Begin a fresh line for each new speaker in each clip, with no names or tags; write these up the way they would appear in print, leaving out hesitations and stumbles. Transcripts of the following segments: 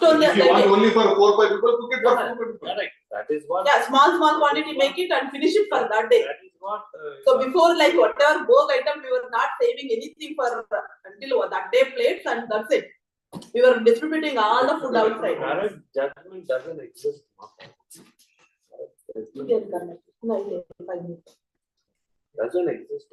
Stone
if you want only for 4-5 people, cook it for 4-5 people.
Correct. That is what.
Yeah, small quantity, make it and finish it for that day.
That is what.
So before, like whatever bhog item, we were not saving anything for until that day plates, and that's it. We were distributing all the food outside.
Correct judgment doesn't exist. Doesn't exist.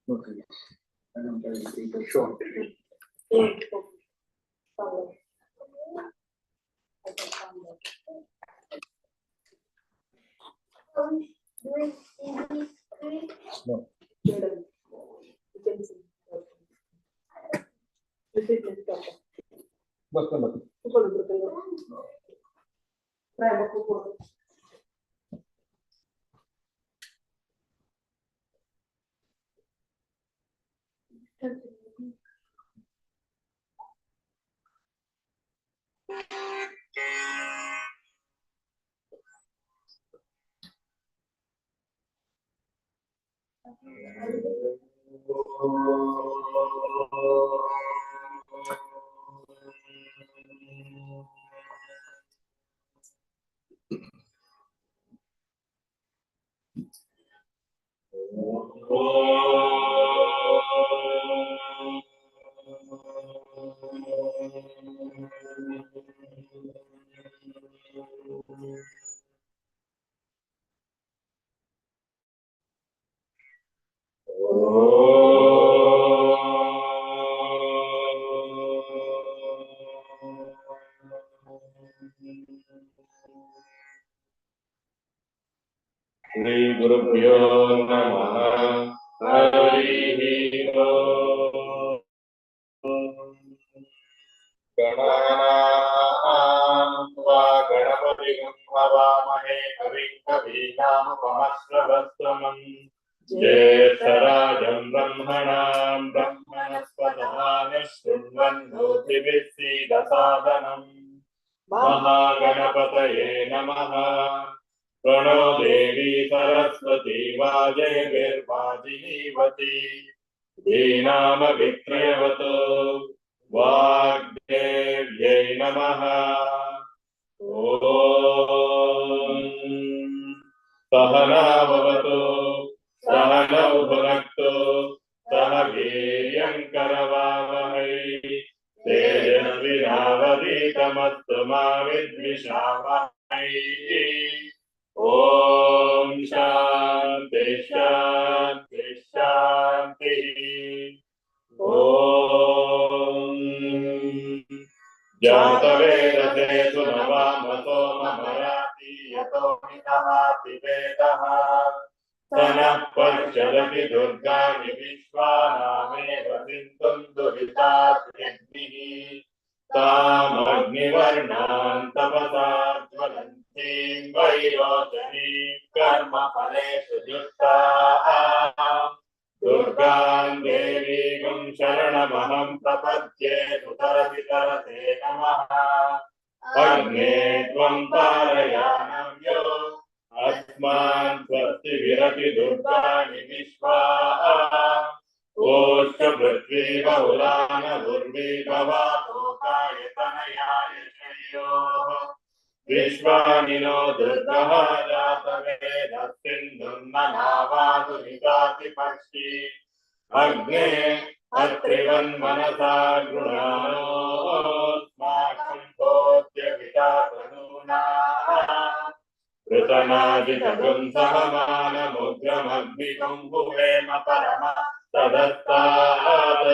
Okay. Sure. No.
Children. You can see. Repeat, repeat, okay.
Basta.
Super, super. Try, super.
Shri गुरुभ्यो नमः हरिः ओम् गणानां त्वा गणपतिं हवामहे कविं कवीनामुपमश्रवस्तमम् ज्येष्ठराजं ब्रह्मणां ब्रह्मणस्पदान शृण्वन्नोतिभिः सीदसादनम् महागणपतये नमः प्रणो देवी सरस्वती वाजयभिर्वाजिनीवती धीनामभिप्रियवतो वाग्देव्यै नमः ॐ सहना भवतु सहनौ भुनक्तु सह वीर्यं करवावहै तेजस्विनावधीतमस्तु मा विद्विषावहै ओम शांति शांति शांति ओम जातवेदसे सुनवामसो ममराति यतो निदहाति वेदः सनः पश्यदपि दुर्गाणि विश्वानामेव सिन्धुं दुहितात्यग्निः तामग्निवर्णां तपसा ज्वलन्तीं वैरोचनीं कर्मफलेषु जुष्टाः दुर्गां देवीं शरणमहं प्रपद्ये सुतरति तरते नमः अग्ने त्वं तारयानव्यो अस्मान् स्वस्ति विरति दुर्गाणि विश्वा ओष्ठ पृथ्वी बहुलान उर्वी भवातोकाय तनयाय श्रेयोः विश्वानिनो दुर्गः जातवेदः सिन्धुर्मनावादुरिताति पक्षी अग्ने अत्रिवन्मनसा गृणानोऽस्माकं भोज्यवितातनूना ऋतनादितगुं सहमानमुग्रमग्निगुं भुवेम परम तदस्तात्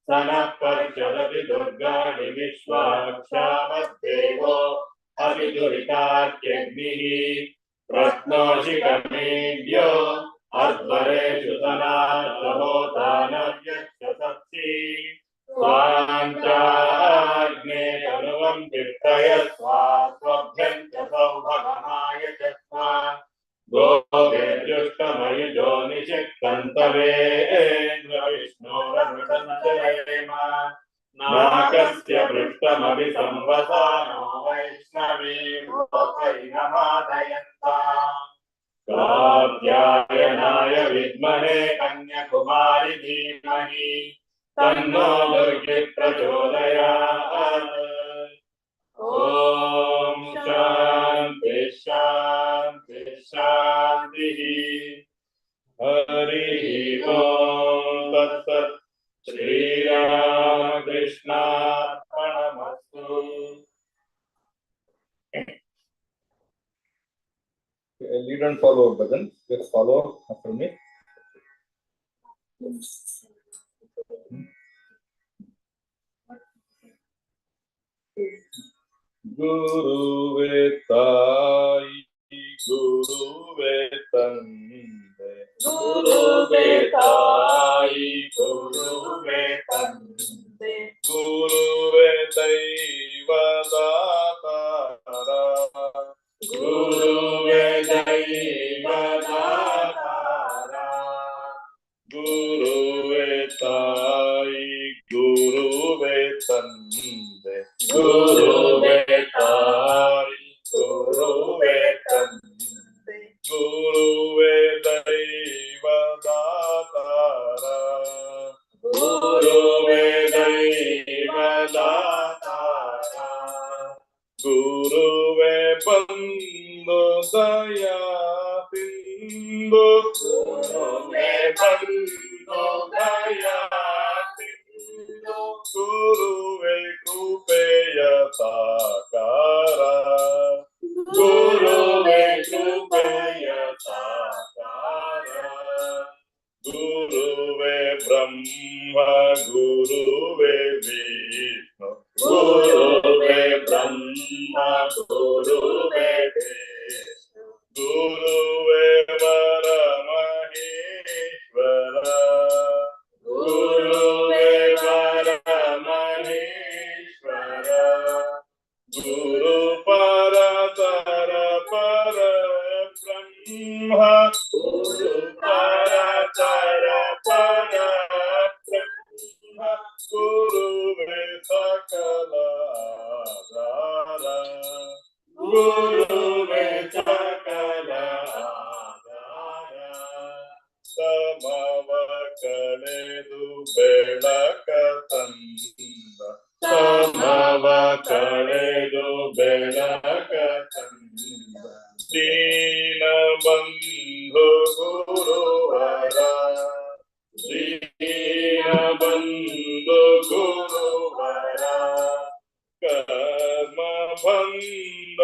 सनः पर्षदपि दुर्गाणि विश्वाक्षामद्देवो अभिदुरितात्यग्निः प्रत्नोषिकमेभ्यो अध्वरेषु सनातहोता न व्यक्षसत्सि स्वाञ्चाग्ने तनुवं कीर्तय स्वास्वभ्यं च सौभगमाय च स्वा गोवेद्युष्टमयुजो निषिक्तन्तवेन्द्र विष्णोरमृतञ्जयेम नाकस्य पृष्ठमभि संवसानो वैष्णवीं लोकैनमादयन्ताम् कात्यायनाय विद्महे कन्याकुमारि धीमहि तन्नो दुर्गे प्रचोदयात् ॐ शान्ति शान्ति शान्तिः हरिः ॐ तत्सत् श्रीरामकृष्णार्पणमस्तु
Lead and follow, Bhajan. Just follow after me. Guru Vetai ಗುರುವೆ ತಂದೆ
ಗುರುವೆ ತಾಯಿ
ಗುರುವೆ
ತಂದೆ
ಗುರುವೆ ದೈವದಾತಾರ
ಗುರುವೆ ದೈವದಾತಾರ
ಗುರುವೆ ತಾಯಿ ಗುರುವೆ ತಂದೆ
ಗುರುವೆ
ತಾಯಿ ಗುರುವೆ ತಂದೆ ಗುರುವೆ ದೈವದಾತಾರ
ಗುರುವೆ ದೈವದಾತಾರ
ಗುರುವೆ ಬಂದು ದಯಾ ತಿಂದು
ಗುರುವೆ ಬಂದು ದಯಾ ತಿಂದು
ಗುರುವೆ ಕೃಪೆಯ ಸಾಕಾರ
ಗುರುವೆ ಕೃಪೆಯ ಸಾಕಾರ
ಗುರುವೆ ಬ್ರಹ್ಮ ಗುರುವೆ ವಿಷ್ಣು
ಗುರುವೆ ಬ್ರಹ್ಮ ಗುರುವೆ ವಿಷ್ಣು
ಗುರುವೆ ವರ ಮಹೇಶ್ವರ
ಗುರುವೆ ವರ ಮಹೇಶ್ವರ
ಗುರು ಪರತರ ಪರ ಬ್ರಹ್ಮ
ಗುರು ಪರತರ ಪರ
ಬ್ರಹ್ಮ ಗುರುವೆ ಸಕಲ ಆಧಾರ
ಗುರುವೆ ಸಕಲ ಆಧಾರ
ಸಮವ ಕಳೆದು ಬೆಳಕ ತಂದ
ಸಮವ ಕಳೆದು ಬೆಳಕ ತಂದ
ದೀನ ಬಂಧು ಗುರುವರ
ದೀನ ಬಂಧು ಗುರುವರ
ಕರ್ಮ ಬಂದ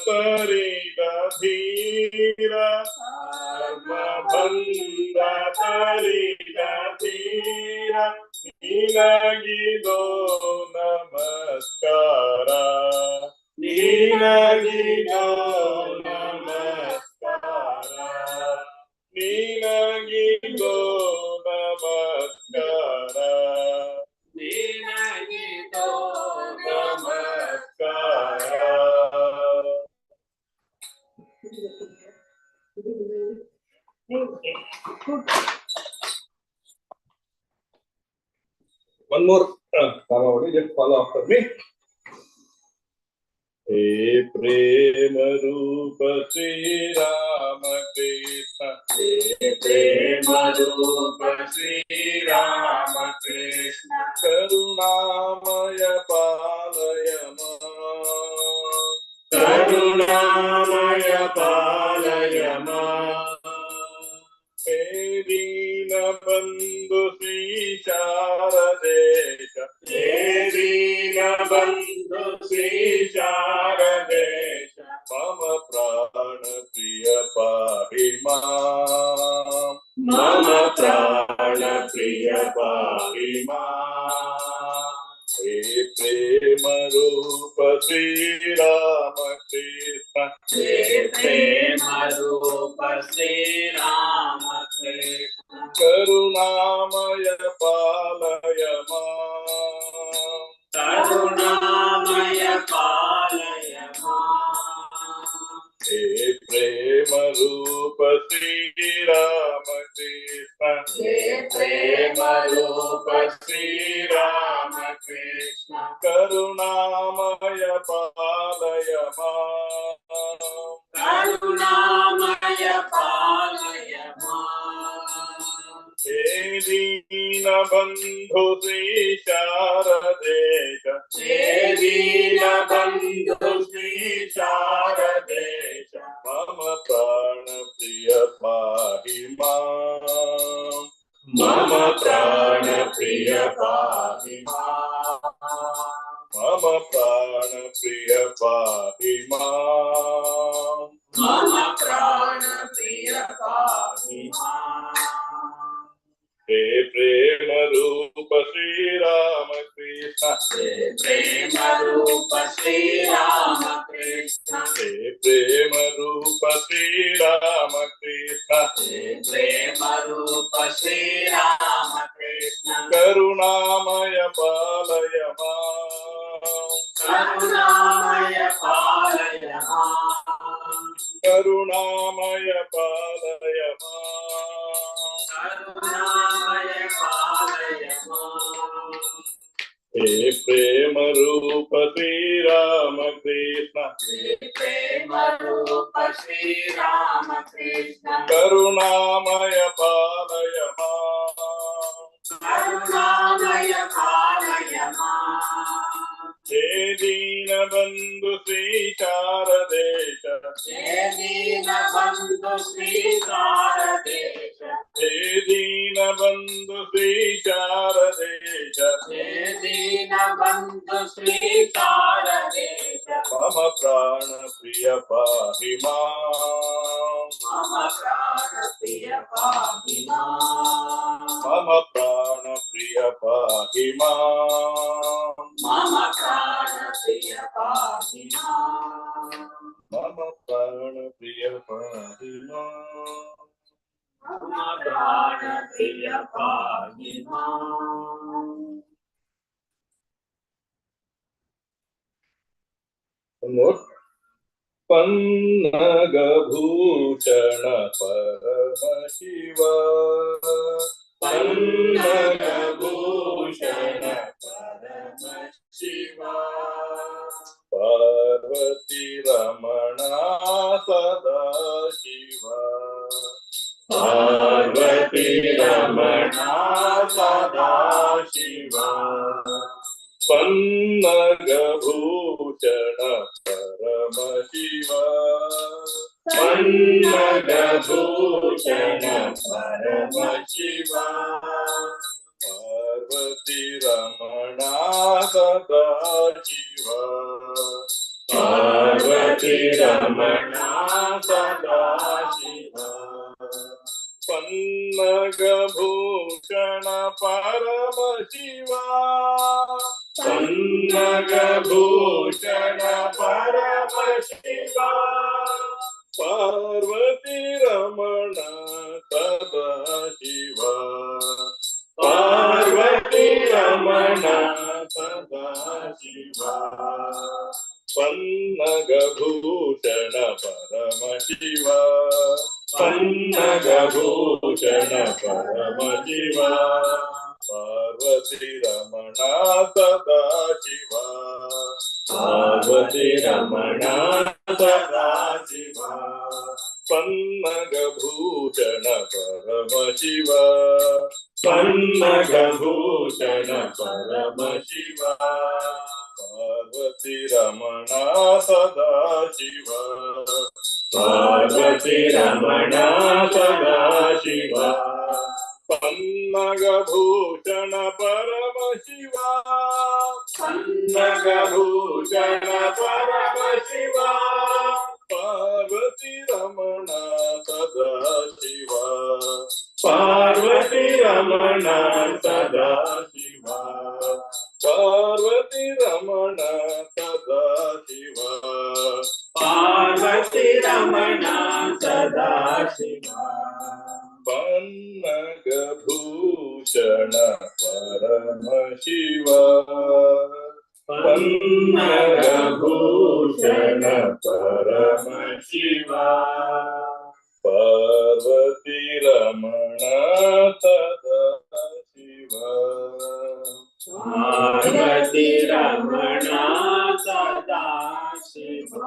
ತರಿದ ಧೀರ
ಕರ್ಮ ಬಂದ ತರಿದ ಧೀರ
ನಿನಗಿದೋ ನಮಸ್ಕಾರ
ನಿನಗಿದೋ ನಮಸ್ಕಾರ
ನಿನಗಿದೋ ನಮಸ್ಕಾರ
ನಿನಗಿದೋ ನಮಸ್ಕಾರ
One more Kamavadi, just follow after me. हे प्रेम रूप श्री राम कृष्ण
हे प्रेम रूप श्री राम कृष्ण
करुणामय पालय मां
करुणामय पालय मां
हे दीन बंधु श्री शारदेश
हे दीन बंधु श्री शारदेश
मम प्राण प्रिय पाहि मां
मम प्राण प्रिय पाहि मां
हे प्रेम रूप श्री राम कृष्ण
हे प्रेम रूप श्री राम कृष्ण
करुणामय पालय मां
करुणामय पालय मां
हे प्रेम रूप श्री राम कृष्ण
हे प्रेम रूप श्री राम कृष्ण
करुणामय पालय मां
करुणामय पालय मां
हे दीन बंधु श्री शारदेश
हे दीन बंधु श्री शारदेश
मम प्राण प्रिय पाहि मां
मम प्राण प्रिय पाहि मां
मम प्राण प्रिय पाहि मां
मम प्राण प्रिय पाहि मां
हे प्रेम रूप श्री राम कृष्ण
हे प्रेम रूप श्री राम कृष्ण
हे प्रेम रूप श्री राम कृष्ण
हे प्रेम रूप श्री राम कृष्ण
करुणामय पालय मां
करुणामय पालय मां
करुणामय पालय मां
करुणामय पालय मां
हे प्रेम रूप श्री राम कृष्ण
हे प्रेम रूप श्री राम कृष्ण
करुणामय पालय मां
करुणामय पालय मां
हे दीनबन्धु श्री शारदेश
हे दीनबन्धु श्री शारदेश
हे दीनबन्धु श्री शारदेश
हे दीनबन्धु श्री शारदेश
मम प्राण प्रिय पाहि मां
मम प्राणप्रिय पाहि मां
मम प्राण प्रिय पाहि मां
मम प्राणप्रिय पाहि मां
मम प्राण प्रिय पाहि मां
मम प्राणप्रिय पाहि मां
पन्नगभूषण परम शिव
पन्नगभूषण परम शिव
पार्वती रमणा सदा शिव
पार्वती रमणा सदा शिव
पन्नगभूषण परम शिव
पन्नगभूषण परम शिव
पार्वती रमणा सदा शिव
पार्वती रमणा सदा शिव
पन्नगभूषण परम शिव
पन्नगभूषण परम शिव
पार्वती रमणा सदा शिव
पार्वती रमणा
सदा शिव पन्नगभूषण परम शिव पन्नगभूषण परम शिव पार्वती रमणा सदा शिव
पार्वती रमणा सदा शिव
पन्नगभूषण परम शिव
पन्नगभूषण परम शिव
पार्वती रमणा सदा शिव
पार्वती रमणा सदा शिव
पन्नगभूषण परम शिव
पन्नगभूषण परम शिव
पार्वती रमणा सदा शिव
पार्वती रमणा सदा शिव
पार्वती रमणा सदा शिव
पार्वती रमणा सदा शिव
पन्नगभूषण परम शिव
पन्नगभूषण परम शिव
पार्वती रमणा सदा शिव
पार्वती रमणा सदा शिव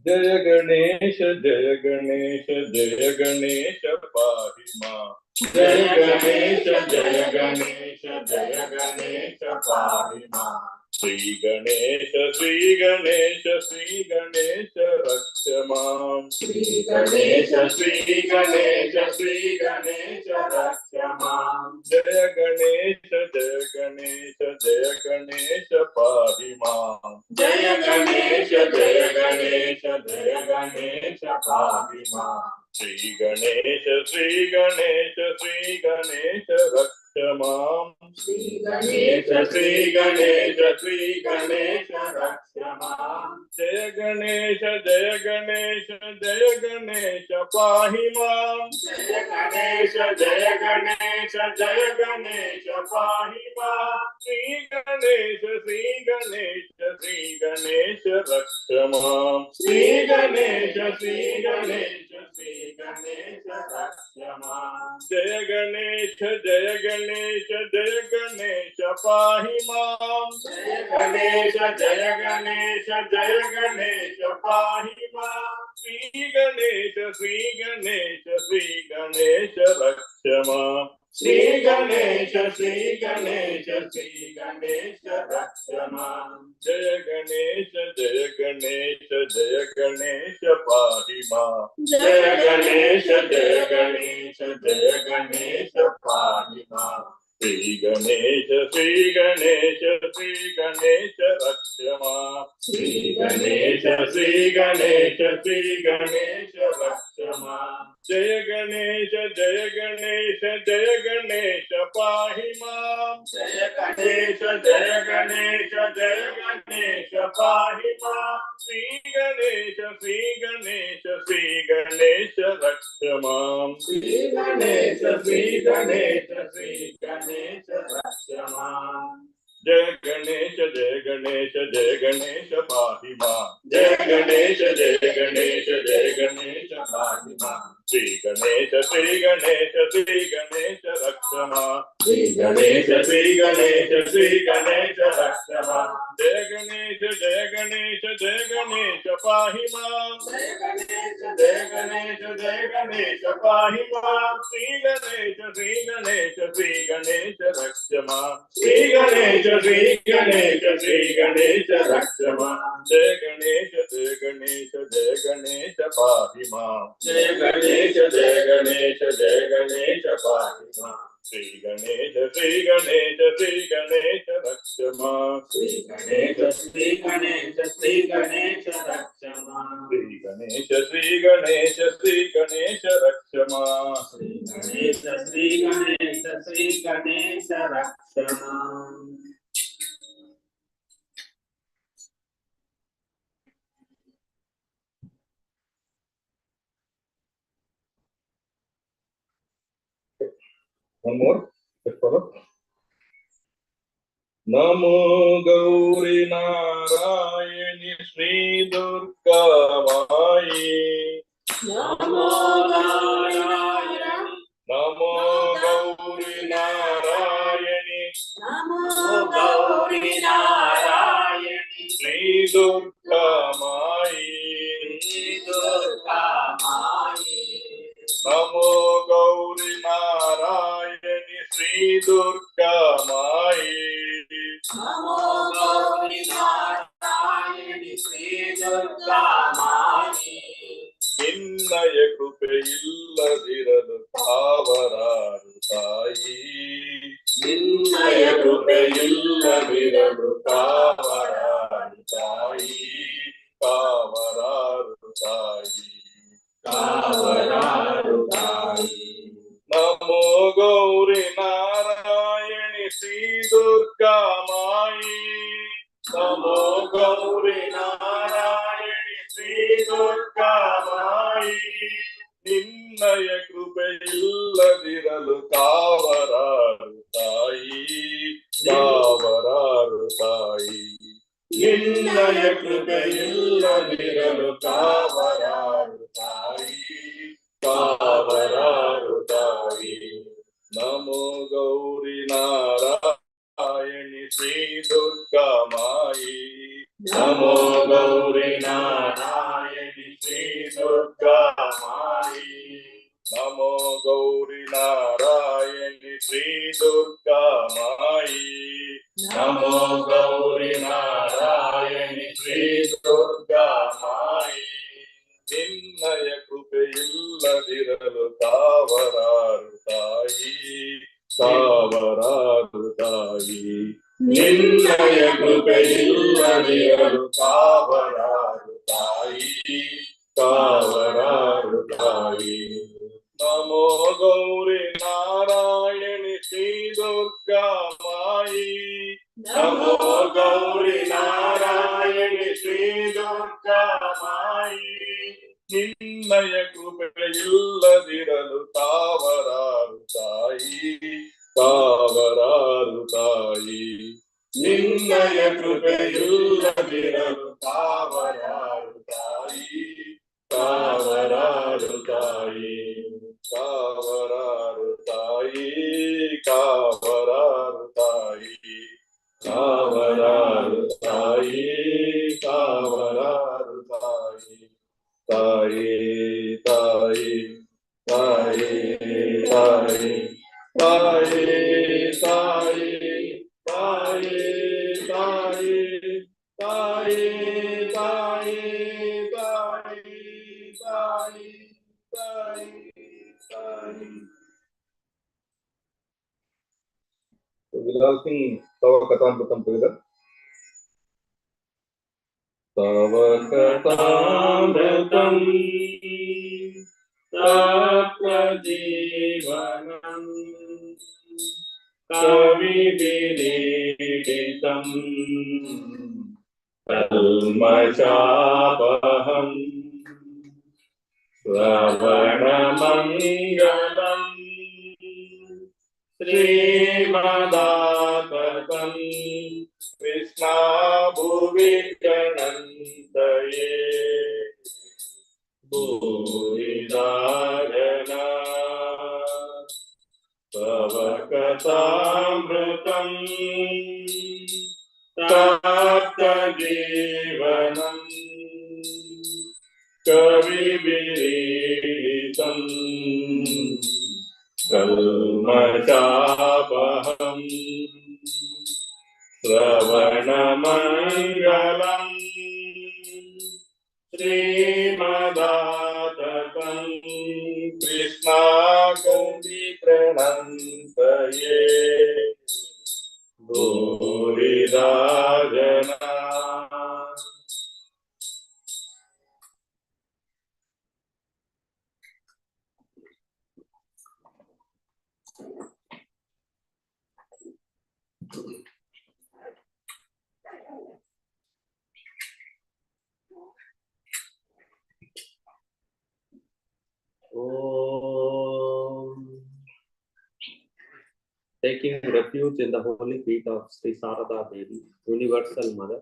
जय गणेश जय गणेश जय गणेश पाहि मां
जय गणेश जय गणेश जय गणेश पाहि मां
श्री गणेश श्री गणेश श्री गणेश रक्ष मां
श्री गणेश श्री गणेश श्री गणेश रक्ष मां
जय गणेश जय गणेश जय गणेश पाहि मां
जय गणेश जय गणेश जय गणेश पाहि मां
Sri Ganesha, Sri Ganesha, Sri Ganesha, Raksha Mam.
Sri Ganesha, Sri Ganesha, Sri Ganesha, Raksha Mam.
Jaya Ganesha, Jaya Ganesha, Jaya Ganesha, Pahi Mam.
Jaya Ganesha, Jaya Ganesha, Jaya Ganesha, Pahi Mam.
Sri Ganesha, Sri Ganesha, Sri Ganesha, Raksha Mam.
Sri Ganesha, Sri Ganesha, Sri Ganesha, Raksha Mam.
Jaya Ganesha, Jaya Ganesha, Jaya Ganesha, Pahi Mam.
Jaya Ganesha, Jaya Ganesha, Jaya Ganesha, Pahi Mam.
Sri Ganesha, Sri Ganesha, Sri Ganesha, Raksha Mam.
Sri Ganesha, Sri Ganesha, Sri Ganesha, Raksha Mam.
Jaya Ganesha, Jaya Ganesha, Jaya Ganesha, Pahi Mam.
Jaya Ganesha, Jaya Ganesha, Jaya Ganesha, Pahi Mam.
Sri Ganesha, Sri Ganesha, Sri Ganesha, Raksha Mam.
Sri Ganesha, Sri Ganesha, Sri Ganesha, Raksha Mam.
Jaya Ganesha, Jaya Ganesha, Jaya Ganesha, Pahi Mam.
Jaya Ganesha, Jaya Ganesha, Jaya Ganesha, Pahi Mam.
Sri Ganesha, Sri Ganesha, Sri Ganesha, Raksha Mam.
Sri Ganesha, Sri Ganesha, Sri Ganesha, Raksha Mam.
Jaya Ganesha, Jaya Ganesha, Jaya Ganesha, Pahi Mam.
Jaya Ganesha, Jaya Ganesha, Jaya Ganesha, Pahi Mam.
Sri Ganesha, Sri Ganesha, Sri Ganesha, Raksha Mam.
Sri Ganesha, Sri Ganesha, Sri Ganesha, Raksha Mam.
Jaya Ganesha, Jaya Ganesha, Jaya Ganesha, Pahi Mam.
Jaya Ganesha, Jaya Ganesha, Jaya Ganesha, Pahi Mam.
Sri Ganesha, Sri Ganesha, Sri Ganesha, Raksha Mam.
Sri Ganesha, Sri Ganesha, Sri Ganesha, Raksha Mam.
Jaya Ganesha, Jaya Ganesha, Jaya Ganesha, Pahi Mam.
Jaya Ganesha, Jaya Ganesha, Jaya Ganesha, Pahi Mam.
Sri Ganesha, Sri Ganesha, Sri Ganesha, Raksha Mam.
Sri Ganesha, Sri Ganesha, Sri Ganesha, Raksha Mam.
Sri Ganesha, Sri Ganesha, Sri Ganesha, Raksha Mam.
Sri Ganesha, Sri Ganesha, Sri Ganesha, Raksha Mam.
One more. Let's follow. Namo Gauri Narayani Sri Durga Mai.
Namo Narayana,
Namo Gauri Narayani
Namo Gauri Narayani,
Sri Durga Mai.
Sri Durga Mai.
Namo Gauri Narayani Sri Durga Mai.
Namo Gauri Narayani, Sri Durga Mai.
ನಿನ್ನಯ ಕೃಪೆ ಇಲ್ಲದಿರಲು ತಾವರಾರು ತಾಯಿ.
ನಿನ್ನಯ ಕೃಪೆ ಇಲ್ಲದಿರಲು
ಕಾವರಾರು ತಾಯಿ. ಕಾವರಾರು ತಾಯಿ.
ಕಾವರಾರು ತಾಯಿ.
ನಮೋ ಗೌರಿ ನಾರಾಯಣಿ ಶ್ರೀ ದುರ್ಗಾ ಮಾಯಿ. ನಮೋ ಗೌರಿ ನಾರಾಯಣಿ ಶ್ರೀ ದುರ್ಗಾ ಮಾಯಿ. ನಿನ್ನಯ ಕೃಪೆ ಇಲ್ಲದಿರಲು ಕಾವರಾರು ತಾಯಿ. ಕಾವರಾರು ತಾಯಿ.
ನಿನ್ನಯ ಕೃಪೆ ಇಲ್ಲದಿರಲು
ಕಾವರಾರು ತಾಯಿ. ಕಾವರಾರು ತಾಯಿ. ನಮೋ ಗೌರಿ ನಾರಾಯಣಿ ಶ್ರೀ ದುರ್ಗಾ ಮಾಯಿ. ನಮೋ ಗೌರಿ ನಾರಾಯಣಿ ಶ್ರೀ ದುರ್ಗಾ ಮಾಯಿ. ನಮೋ ಗೌರಿ ನಾರಾಯಣಿ ಶ್ರೀ ದುರ್ಗಾ ಮಾಯಿ. ನಮೋ ಗೌರಿ ನಾರಾಯಣಿ ಶ್ರೀ ದುರ್ಗಾ ಮಾಯಿ. ನಿನ್ನಯ ಕೃಪೆ ಇಲ್ಲದಿರಲು ಕಾವರಾರು ತಾಯಿ. ಕಾವರಾರು ತಾಯಿ.
ನಿನ್ನಯ ಕೃಪೆ ಇಲ್ಲದಿರಲು
ಕಾವರಾರು ತಾಯಿ. ಕಾವರಾರು ತಾಯಿ. नमो गौरी नारायणी श्री दुर्गा माई नमो गौरी नारायणी श्री दुर्गा माई ನಿನ್ನಯ ಕೃಪೆಯಿಲ್ಲದಿರಲು ತಾವರಾರು ತಾಯಿ ತಾವರಾರು ತಾಯಿ ನಿನ್ನಯ ಕೃಪೆಯಿಲ್ಲದಿರಲು ತಾವರಾರು ತಾಯಿ ಕಾವರಾರು ತಾಯಿ ಕಾವರಾರು ತಾಯಿ ಕಾವರಾರು ತಾಯಿ ಕಾವರಾರು ತಾಯಿ ಕಾವರಾರು ತಾಯಿ ತಾಯಿ ತಾಯಿ ತಾಯಿ ತಾಯಿ ತಾಯಿ ತಾಯಿ ತಾಯಿ ತಾಯಿ ತಾಯಿ ತಾಯಿ ತಾಯಿ ತಾಯಿ ತಾಯಿ ತಾಯಿ. So we'll all sing Tava Katamritam together. Tava Katamritam Tapta Jivanam Kavi Viriditam Kalmashapaham Ravanamangalam Srimadapatam Krishna Bhuvikanantaye Bhuvidagana Savakatamritam Tapta Jivanam Kavibiritam Kalmashapaham Sravanamangalam Srimadapatam Krishna Bhuvikanantaye Bhuvidagana.
Taking refuge in the holy feet of Sri Sarada Devi, Universal Mother,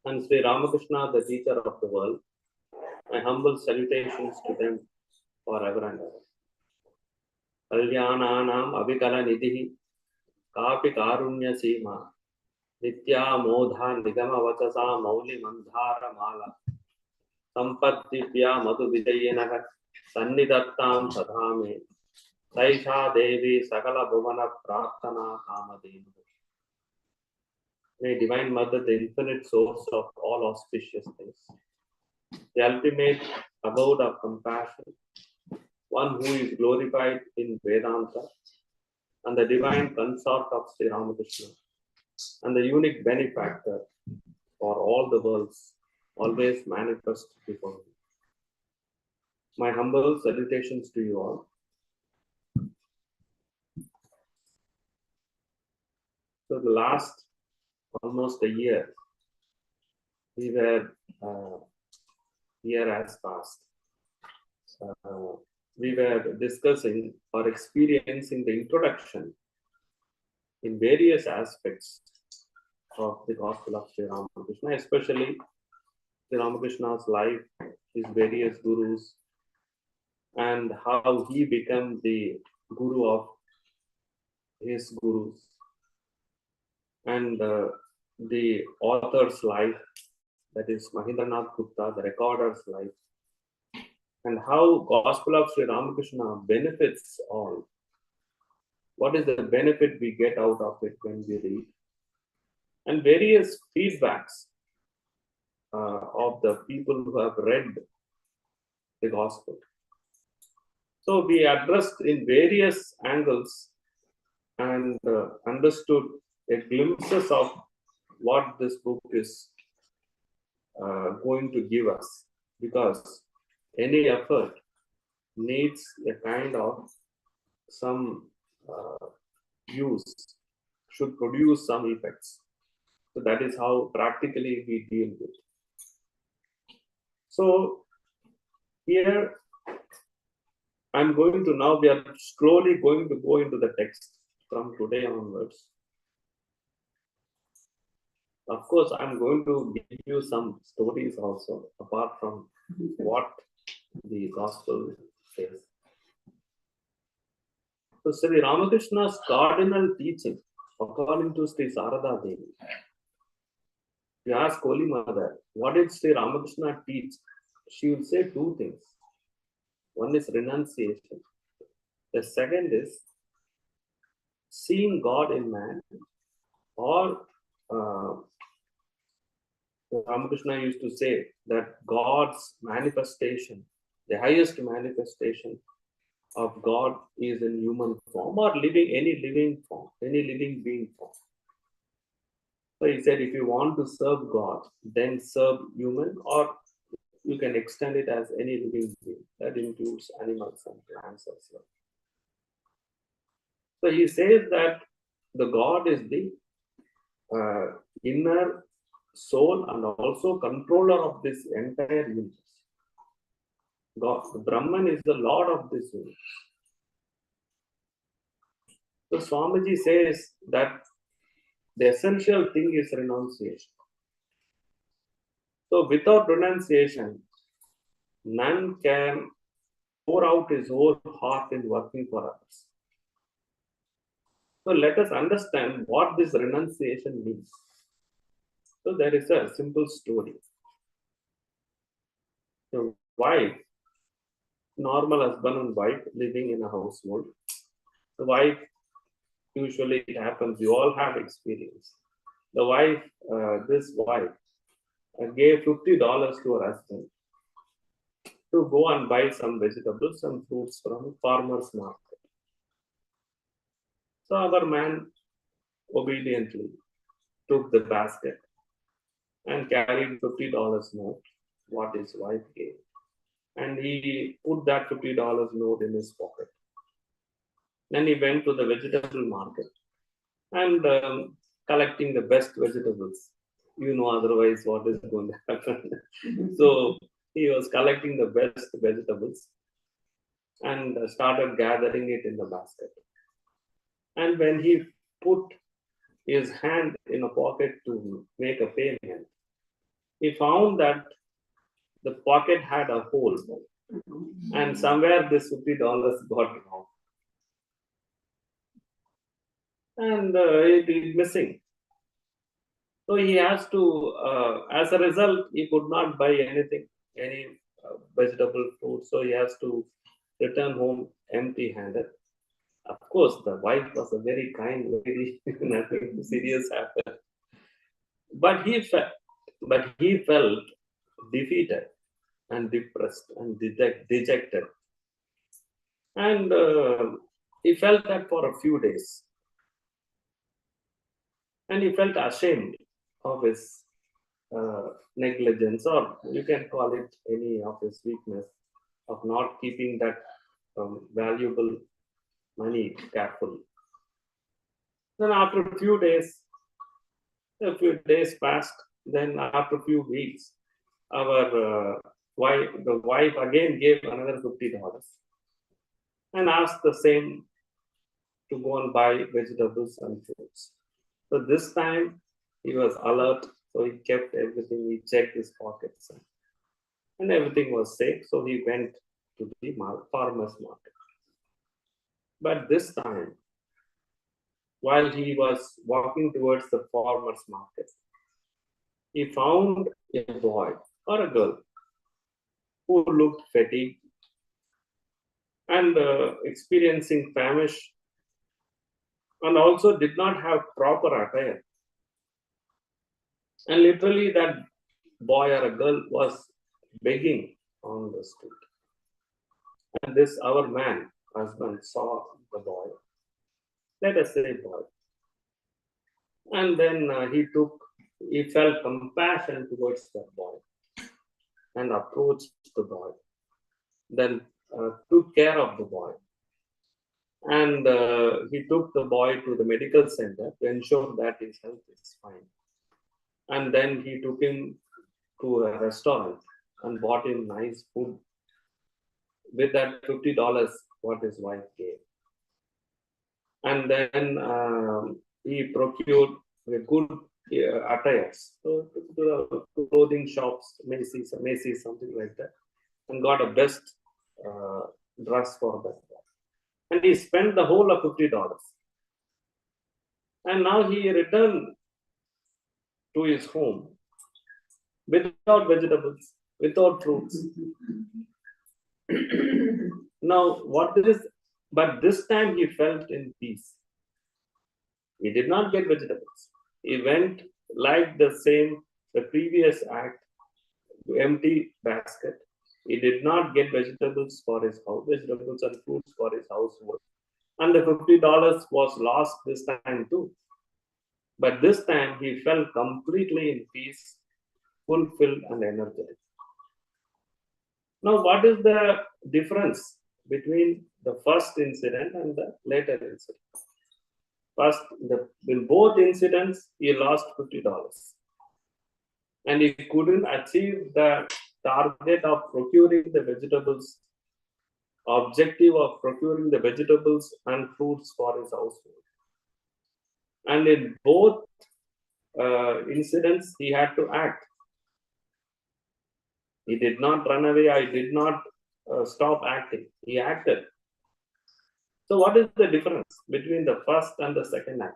and Sri Ramakrishna, the teacher of the world, my humble salutations to them forever and ever. Kalyananam Avikala Nidhi, Kapi Karunya Sima, Nitya Modha Nigama Vachasa Mauli Mandhara Mala, Sampatipya Madhu Vijayanagar, Sannidattam Sadhame, Saisha Devi Sakala Bhuvana Prarthana Kamadenu. May Divine Mother, the infinite source of all auspicious things, the ultimate abode of compassion, one who is glorified in Vedanta, and the divine consort of Sri Ramakrishna, and the unique benefactor for all the worlds, always manifest before me. My humble salutations to you all. So the last almost a year, we were year has passed. We were discussing or experiencing the introduction in various aspects of the Gospel of Sri Ramakrishna, especially Sri Ramakrishna's life, his various gurus, and how he became the guru of his gurus, and the author's life, that is Mahendranath Gupta, the recorder's life, and how Gospel of Sri Ramakrishna benefits all. What is the benefit we get out of it when we read? And various feedbacks of the people who have read the Gospel. So we addressed in various angles and understood a glimpses of what this book is going to give us, because any effort needs a kind of some use, should produce some effects. So that is how practically we deal with it. So here I'm going to now, we are slowly going to go into the text from today onwards. Of course, I'm going to give you some stories also, apart from what the gospel says. So Sri Ramakrishna's cardinal teaching, according to Sri Sarada Devi, you ask Holy Mother, what did Sri Ramakrishna teach? She will say two things. One is renunciation. The second is seeing God in man, or Ramakrishna used to say that God's manifestation, the highest manifestation of God is in human form, or any living form, any living being form. So he said, if you want to serve God, then serve human, or you can extend it as any living being. That includes animals and plants as well. So he says that the God is the inner soul and also controller of this entire universe. God, Brahman is the Lord of this universe. So Swamiji says that the essential thing is renunciation. So without renunciation, none can pour out his whole heart in working for others. So let us understand what this renunciation means. So there is a simple story. The wife, normal husband and wife living in a household. The wife, usually it happens, you all have experience. The wife, this wife, gave $50 to her husband to go and buy some vegetables and fruits from farmer's market. So our man obediently took the basket and carried $50 note, what his wife gave. And he put that $50 note in his pocket. Then he went to the vegetable market and collecting the best vegetables. You know, otherwise what is going to happen. So he was collecting the best vegetables and started gathering it in the basket. And when he put his hand in a pocket to make a payment, he found that the pocket had a hole, and somewhere this $50 got wrong. And it is missing. So he has to, as a result, he could not buy anything, any vegetable fruit. So he has to return home empty-handed. Of course, the wife was a very kind lady, nothing serious happened. But he felt defeated and depressed and dejected. And he felt that for a few days. And he felt ashamed of his negligence, or you can call it any of his weakness, of not keeping that valuable money carefully. Then after a few days passed. Then after a few weeks, the wife again gave another $50 and asked the same to go and buy vegetables and fruits. So this time he was alert, so he kept everything, he checked his pockets and everything was safe. So he went to the farmer's market. But this time, while he was walking towards the farmer's market, he found a boy or a girl who looked fatigued and experiencing famish, and also did not have proper attire. And literally that boy or a girl was begging on the street. And this, our man, husband, saw the boy. Let us say boy. And then he felt compassion towards that boy and approached the boy. Then took care of the boy. And he took the boy to the medical center to ensure that his health is fine. And then he took him to a restaurant and bought him nice food with that $50 what his wife gave. And then he procured a good attires. So to the clothing shops, Macy's, something like that, and got a best dress for that. And he spent the whole of $50. And now he returned to his home without vegetables, without fruits. Now, but this time he felt in peace. He did not get vegetables. He went like the previous act, empty basket. He did not get vegetables for his house, vegetables and fruits for his household. And the $50 was lost this time too. But this time he felt completely in peace, fulfilled and energetic. Now, what is the difference between the first incident and the later incident? First, in both incidents, he lost $50. And he couldn't achieve the target of procuring the vegetables, objective of procuring the vegetables and fruits for his household. And in both incidents, he had to act. He did not run away. I did not stop acting. He acted. So what is the difference between the first and the second act?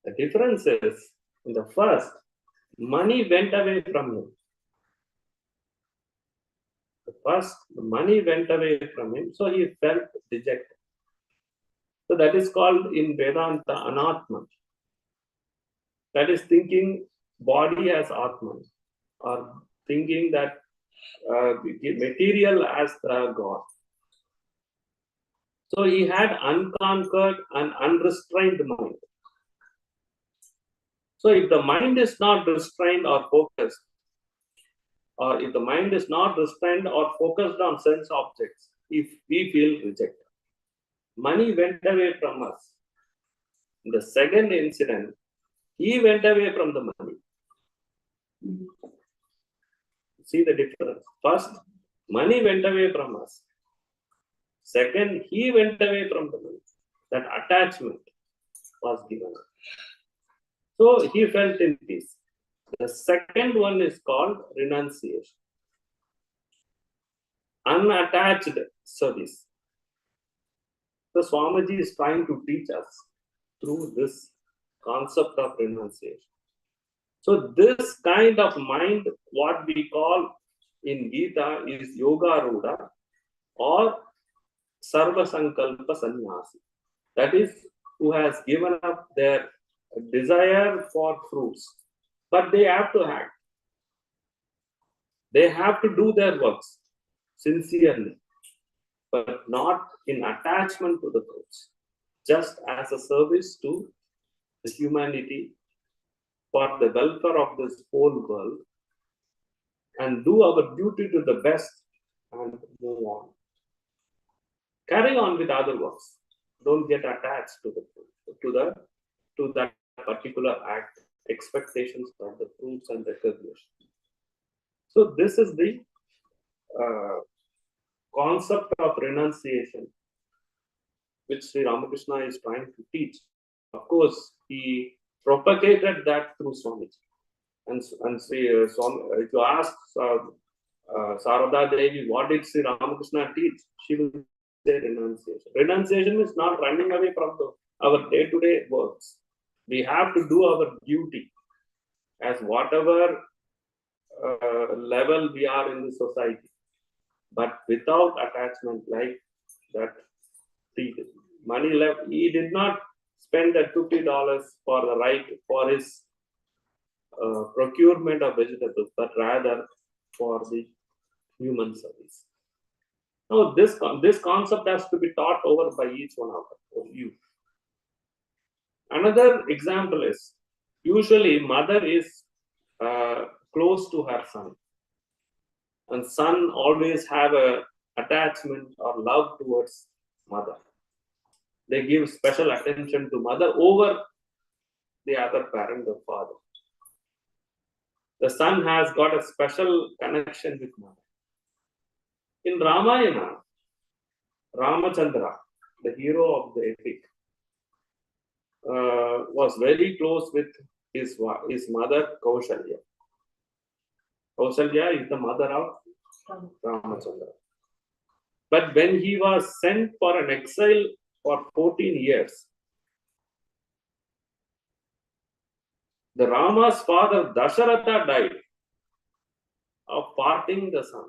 The difference is, in the first, money went away from him. The first, the money went away from him, so he felt dejected. So that is called in Vedanta anatman. That is thinking body as atman, or thinking that material as the God. So he had unconquered and unrestrained mind. So if the mind is not restrained or focused, or if the mind is not restrained or focused on sense objects, if we feel rejected. Money went away from us. In the second incident, he went away from the money. See the difference. First, money went away from us. Second, he went away from the money. That attachment was given. So he felt in peace. The second one is called renunciation. Unattached service. So Swamiji is trying to teach us through this concept of renunciation. So this kind of mind, what we call in Gita is Yoga Ruda or Sarva Sankalpa Sannyasi. That is, who has given up their desire for fruits. But they have to act. They have to do their works sincerely, but not in attachment to the fruits, just as a service to the humanity for the welfare of this whole world, and do our duty to the best and move on. Carry on with other works. Don't get attached to that particular act, expectations for the fruits and recognition. So this is the concept of renunciation, which Sri Ramakrishna is trying to teach. Of course, he propagated that through Swamiji. And if you ask Sarada Devi, what did Sri Ramakrishna teach? She will say renunciation. Renunciation is not running away from our day-to-day works. We have to do our duty as whatever level we are in the society, but without attachment, like that. The money left, he did not spend that $50 for his procurement of vegetables, but rather for the human service. Now, this concept has to be taught over by each one of you. Another example is, usually mother is close to her son, and son always have a attachment or love towards mother. They give special attention to mother over the other parent, the father. The son has got a special connection with mother. In Ramayana, Ramachandra, the hero of the epic, was very close with his mother Kaushalya. Kaushalya is the mother of Ramachandra. But when he was sent for an exile for 14 years, the Rama's father Dasharatha died of parting the son,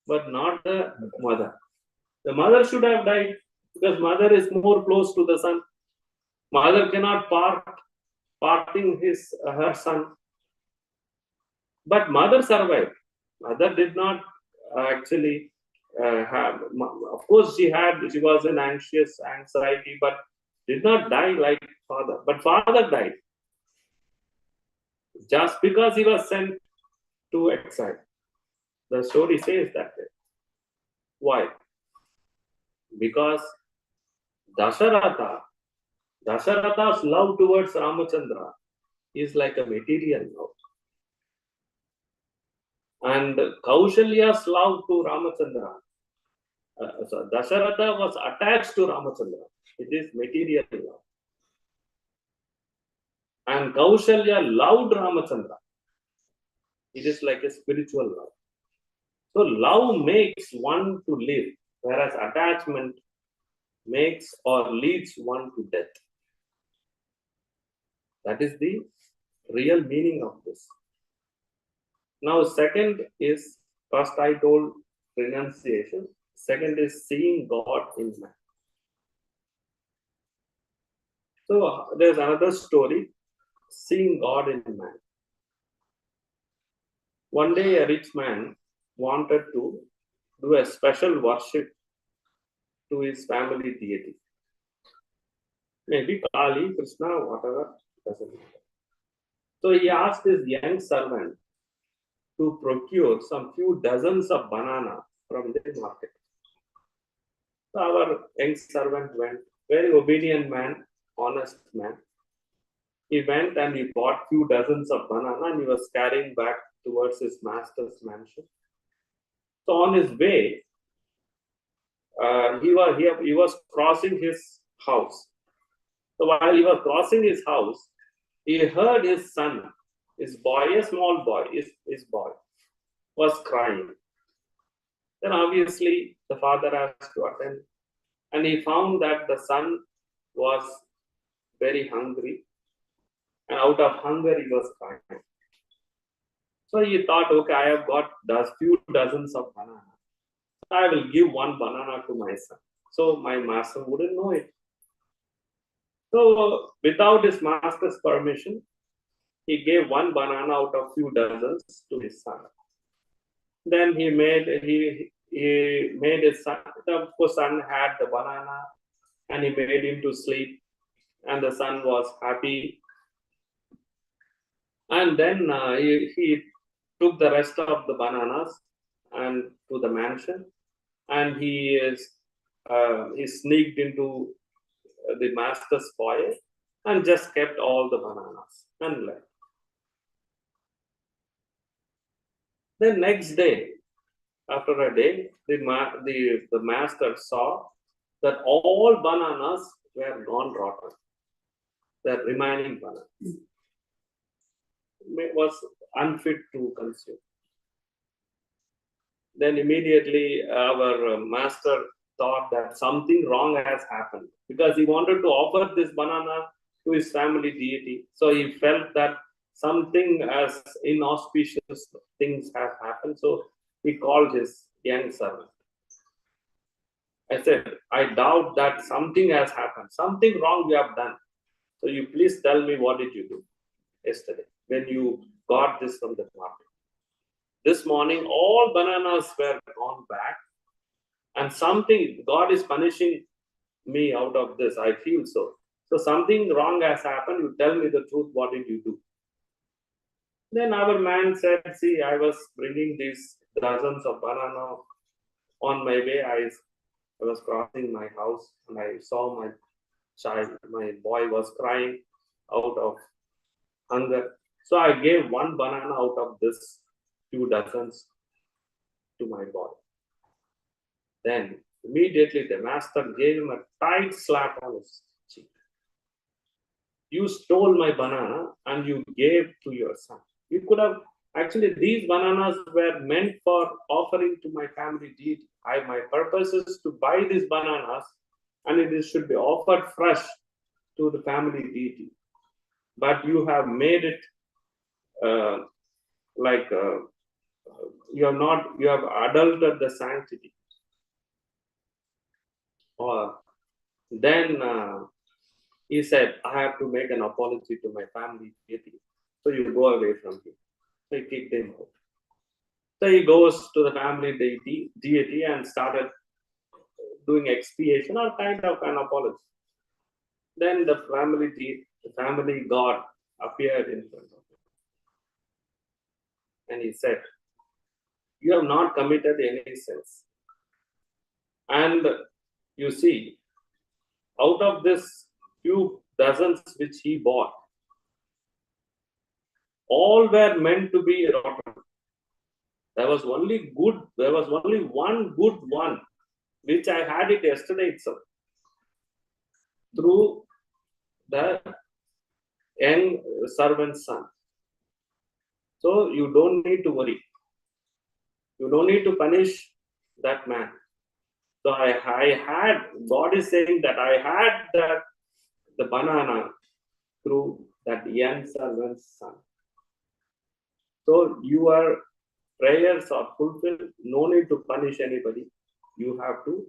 but not the mother. The mother should have died because mother is more close to the son. Mother cannot parting her son. But mother survived. Mother did not actually have. Of course, she was in anxiety, but did not die like father. But father died just because he was sent to exile. The story says that way. Why? Because Dasharatha's love towards Ramachandra is like a material love. And Kaushalya's love to Ramachandra, Dasharatha was attached to Ramachandra. It is material love. And Kaushalya loved Ramachandra. It is like a spiritual love. So love makes one to live, whereas attachment makes or leads one to death. That is the real meaning of this. Now, second is, first I told renunciation. Second is seeing God in man. So there's another story, seeing God in man. One day a rich man wanted to do a special worship to his family deity. Maybe Kali, Krishna, whatever, doesn't matter. So he asked his young servant to procure some few dozens of banana from the market. So our young servant went, very obedient man, honest man. He went and he bought few dozens of banana and he was carrying back towards his master's mansion. So on his way, he was crossing his house. So while he was crossing his house, he heard his son, his boy, a small boy, his boy, was crying. Then obviously the father has to attend. And he found that the son was very hungry. And out of hunger, he was crying. So he thought, okay, I have got few dozens of banana. I will give one banana to my son. So my master wouldn't know it. So without his master's permission, he gave one banana out of few dozens to his son. Then he made his son, of course, son had the banana and he made him to sleep. And the son was happy. And then he took the rest of the bananas and to the mansion, and he sneaked into the master's foyer and just kept all the bananas and left. The next day, after a day, the master saw that all bananas were gone rotten. The remaining bananas was unfit to consume. Then immediately our master thought that something wrong has happened because he wanted to offer this banana to his family deity. So he felt that something as inauspicious things have happened. So he called his young servant. I said, I doubt that something has happened. Something wrong we have done. So you please tell me, what did you do yesterday when you got this from the market? This morning, all bananas were gone back, and something, God is punishing me out of this. I feel so. So something wrong has happened. You tell me the truth. What did you do? Then our man said, see, I was bringing these dozens of banana On my way, I was crossing my house and I saw my boy was crying out of hunger. So I gave one banana out of this 2 dozens to my boy. Then immediately the master gave him a tight slap on his cheek. You stole my banana and you gave to your son. You could have actually, these bananas were meant for offering to my family deity. My purpose is to buy these bananas and it should be offered fresh to the family deity. But you have made it you have adulterated the sanctity. Then he said, I have to make an apology to my family deity. So you go away from here. So he kicked him out. So he goes to the family deity and started doing expiation or kind of an apology. Then the family god appeared in front of him. And he said, you have not committed any sins. And you see, out of this few dozens which he bought, all were meant to be rotten. There was only one good one, which I had it yesterday itself, through the young servant's son. So you don't need to worry. You don't need to punish that man. So God is saying that I had the banana through that young servant's son. So your prayers are fulfilled. No need to punish anybody. You have to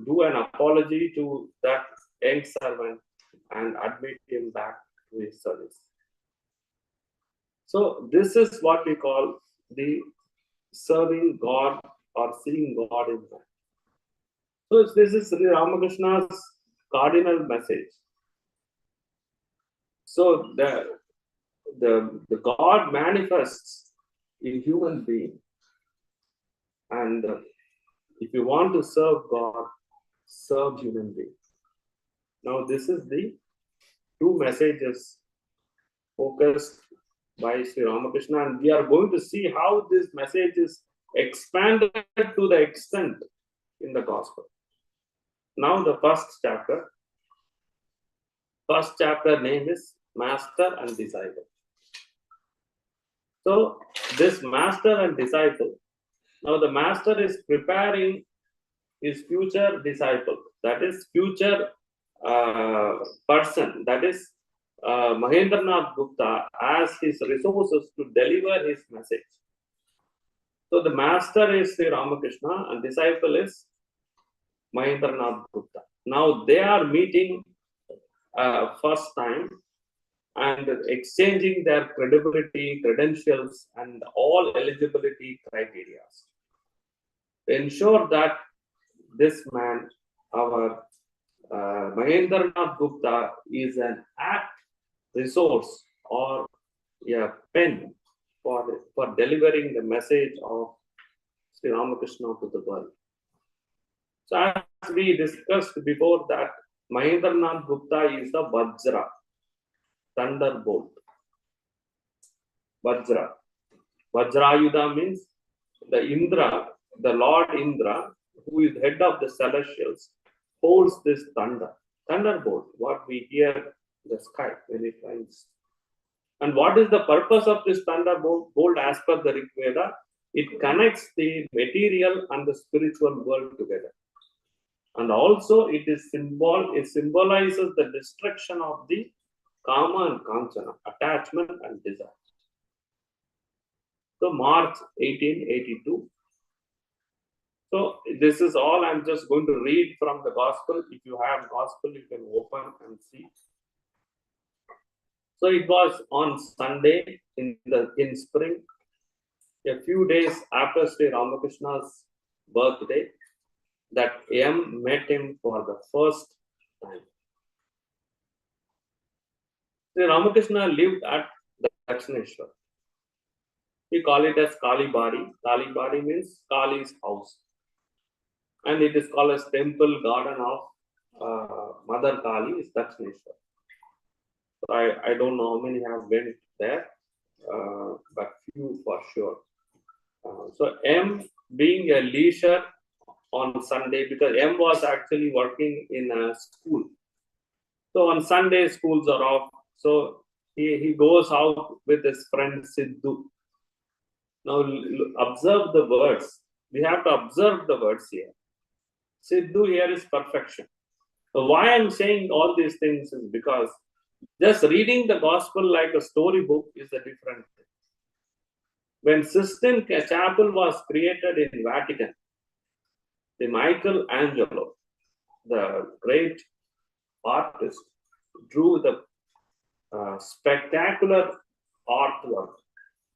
do an apology to that young servant and admit him back to his service. So this is what we call the serving God or seeing God in man. So this is Sri Ramakrishna's cardinal message. So the God manifests in human being, and if you want to serve God, serve human being. Now this is the 2 messages focused by Sri Ramakrishna, and we are going to see how this message is expanded to the extent in the gospel. Now the first chapter name is Master and Disciple. So this master and disciple, now the master is preparing his future disciple, that is future person, that is Mahendranath Gupta, as his resources to deliver his message. So the master is Sri Ramakrishna and disciple is Mahendranath Gupta. Now they are meeting first time and exchanging their credibility, credentials, and all eligibility criteria. To ensure that this man, our Mahendranath Gupta, is an apt resource or a pen for delivering the message of Sri Ramakrishna to the world. So as we discussed before that, Mahendranath Gupta is the Vajra, thunderbolt. Vajra. Vajrayuda means the Indra, the Lord Indra, who is head of the celestials, holds this thunder. Thunderbolt, what we hear in the sky when it rains. And what is the purpose of this thunderbolt? As per the Rig Veda, it connects the material and the spiritual world together. And also it symbolizes the destruction of the Kama and Kanchana, attachment and desire. So March 1882. So this is all. I'm just going to read from the gospel. If you have gospel, you can open and see. So it was on Sunday in spring, a few days after Sri Ramakrishna's birthday, that M met him for the first time. Sri Ramakrishna lived at Dakshineshwar. We call it as Kali Bari. Kali Bari means Kali's house. And it is called as temple garden of Mother Kali is Dakshineshwar. So I don't know how many have went there, but few for sure. So M being a leisure on Sunday, because M was actually working in a school. So on Sunday, schools are off. So he goes out with his friend Sidhu. Now observe the words. We have to observe the words here. Sidhu here is perfection. So why I'm saying all these things is because just reading the gospel like a storybook is a different thing. When Sistine Chapel was created in Vatican, the Michelangelo, the great artist, drew the spectacular artwork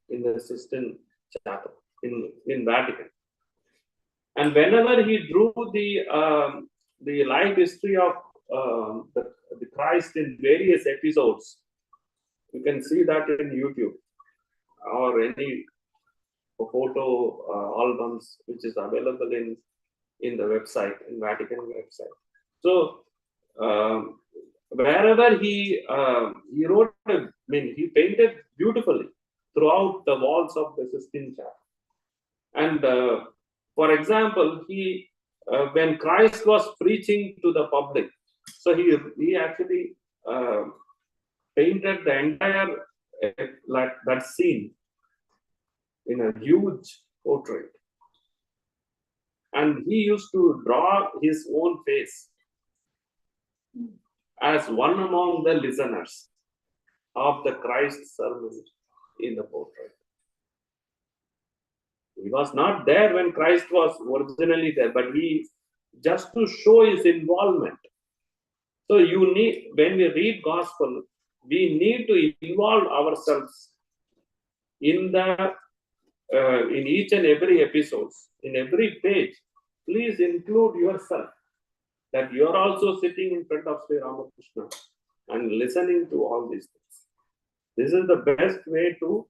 in the Sistine Chapel in Vatican. And whenever he drew the life history of the Christ in various episodes, you can see that in YouTube or any photo albums which is available in the website, in Vatican website. So wherever he wrote, he painted beautifully throughout the walls of the Sistine Chapel. And for example, he when Christ was preaching to the public, so he actually painted the entire like that scene in a huge portrait. And he used to draw his own face as one among the listeners of the Christ sermon in the portrait. He was not there when Christ was originally there, but he just to show his involvement. So you need, when we read gospel, we need to involve ourselves in the in each and every episode, in every page. Please include yourself, that you are also sitting in front of Sri Ramakrishna and listening to all these things. This is the best way to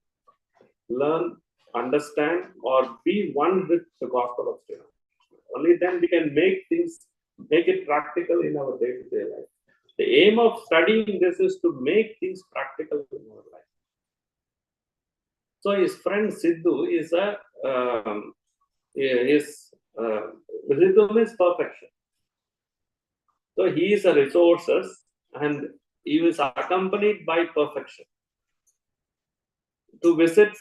learn, understand, or be one with the gospel of Sri Ramakrishna. Only then we can make it practical in our day-to-day life. The aim of studying this is to make things practical in our life. So his friend Sidhu is Sidhu means perfection. So he is a resources and he is accompanied by perfection to visit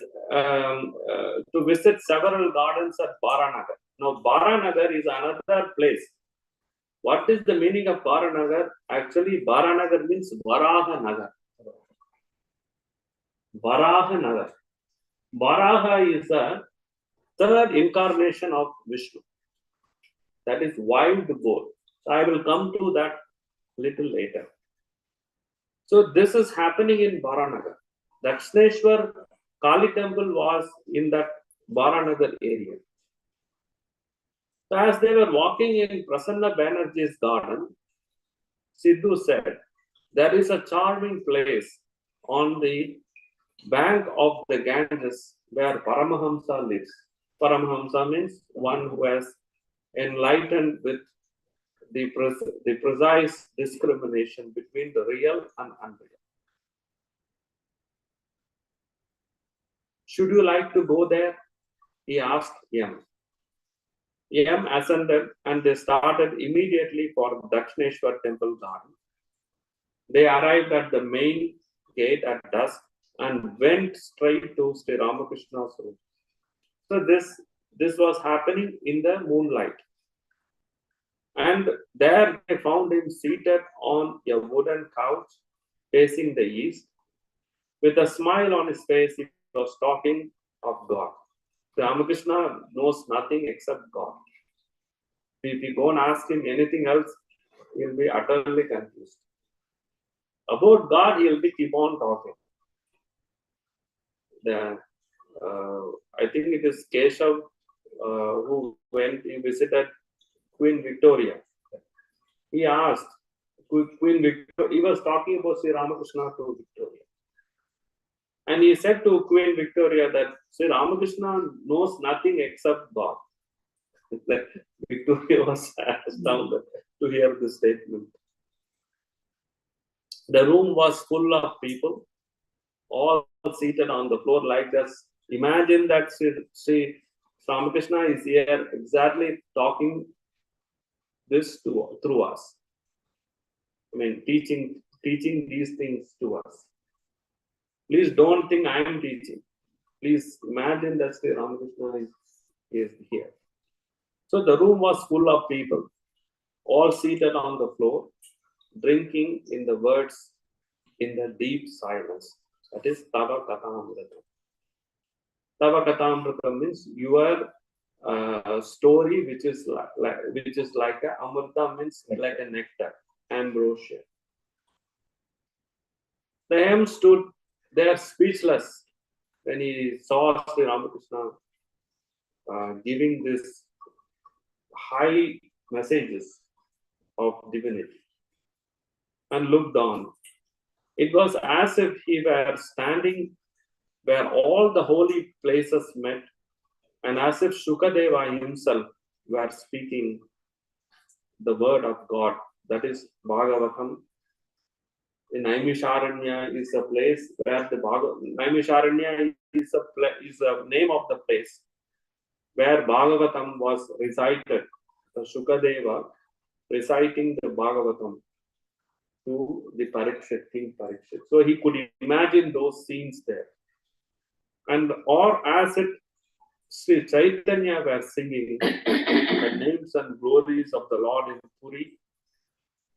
several gardens at Baranagar. Now Baranagar is another place. What is the meaning of Baranagar? Actually, Baranagar means Varaha Nagar. Varaha Nagar. Varaha is a third incarnation of Vishnu. That is wild boar. So I will come to that little later. So this is happening in Baranagar. Dakshineshwar Kali temple was in that Baranagar area. So as they were walking in Prasanna Banerjee's garden, Sidhu said, there is a charming place on the bank of the Ganges where Paramahamsa lives. Paramahamsa means one who has enlightened with the precise discrimination between the real and unreal. Should you like to go there? He asked Yam. Yam ascended and they started immediately for Dakshineshwar temple garden. They arrived at the main gate at dusk and went straight to Sri Ramakrishna's room. So this was happening in the moonlight. And there they found him seated on a wooden couch facing the east. With a smile on his face, he was talking of God. Ramakrishna knows nothing except God. If you go and ask him anything else, he'll be utterly confused. About God, he'll be keep on talking. I think it is Keshav who went, he visited Queen Victoria. He asked Queen Victoria, he was talking about Sri Ramakrishna to Victoria. And he said to Queen Victoria that Sri Ramakrishna knows nothing except God. Like Victoria was astounded to hear this statement. The room was full of people, all seated on the floor like this. Imagine that Sri Ramakrishna is here exactly talking this through us. I mean, teaching these things to us. Please don't think I am teaching. Please imagine that Sri Ramakrishna is here. So the room was full of people, all seated on the floor, drinking in the words in the deep silence. That is Tava Kathamrita. Tava Kathamrita means your story, which is like a Amrita means like a nectar, ambrosia. The M stood there speechless when he saw Sri Ramakrishna giving this high messages of divinity and looked on. It was as if he were standing where all the holy places met, and as if Shukadeva himself were speaking the word of God, that is Bhagavatam. In Naimisharanya is a place where the Naimisharanya is the name of the place where Bhagavatam was recited. The Shukadeva reciting the Bhagavatam to the King Parikshit. So he could imagine those scenes there. And or as it Sri Chaitanya were singing the names and glories of the Lord in Puri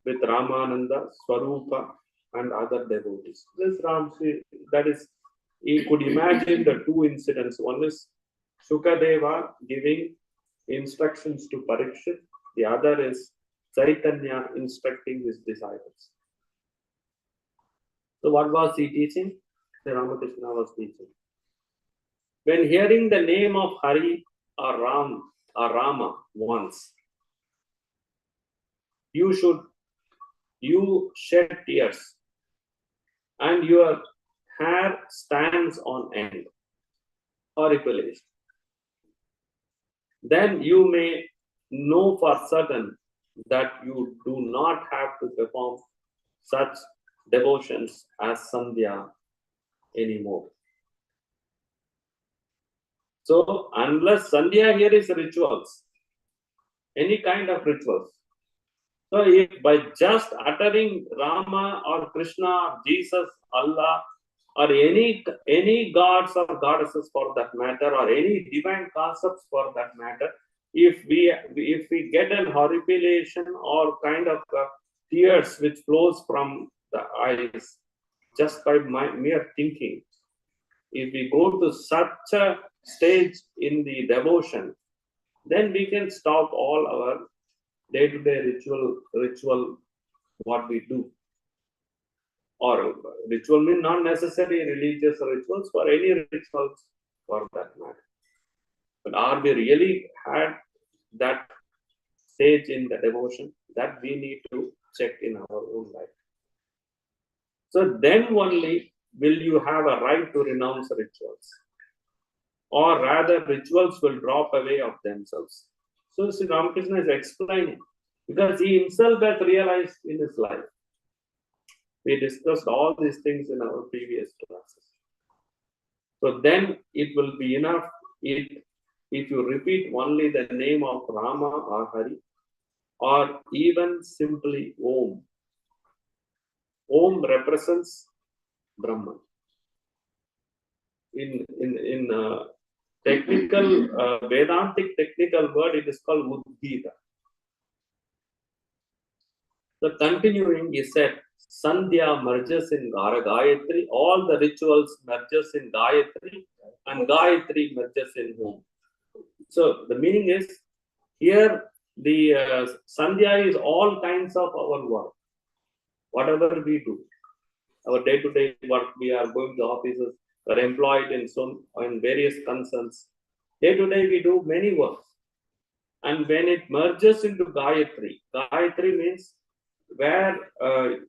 with Ramananda, Swarupa, and other devotees. This that is, he could imagine the two incidents. One is Shukadeva giving instructions to Parikshit, the other is Chaitanya instructing his disciples. So what was he teaching? Sri Ramakrishna was teaching. When hearing the name of Hari or Ram or Rama once, you shed tears and your hair stands on end. Horripilation. Then you may know for certain that you do not have to perform such devotions as Sandhya anymore. So, unless Sandhya here is rituals, any kind of rituals. So, if by just uttering Rama or Krishna or Jesus, Allah, or any gods or goddesses for that matter, or any divine concepts for that matter, if we get an horripilation or kind of tears which flows from the eyes just by mere thinking, if we go to such a stage in the devotion, then we can stop all our day-to-day ritual what we do. Or ritual means not necessarily religious rituals, for any rituals for that matter. But are we really had that stage in the devotion? That we need to check in our own life. So then only will you have a right to renounce rituals. Or rather, rituals will drop away of themselves. So Sri Ramakrishna is explaining, because he himself has realized in his life. We discussed all these things in our previous classes. So then it will be enough if you repeat only the name of Rama or Hari, or even simply Om. Om represents Brahman. In technical Vedantic technical word, it is called Uddhita. So continuing, he said, Sandhya merges in Gayatri, all the rituals merges in Gayatri, and Gayatri merges in Om. So the meaning is, here the Sandhya is all kinds of our work. Whatever we do, our day-to-day work, we are going to offices, we are employed in various concerns. Day-to-day we do many works. And when it merges into Gayatri, Gayatri means where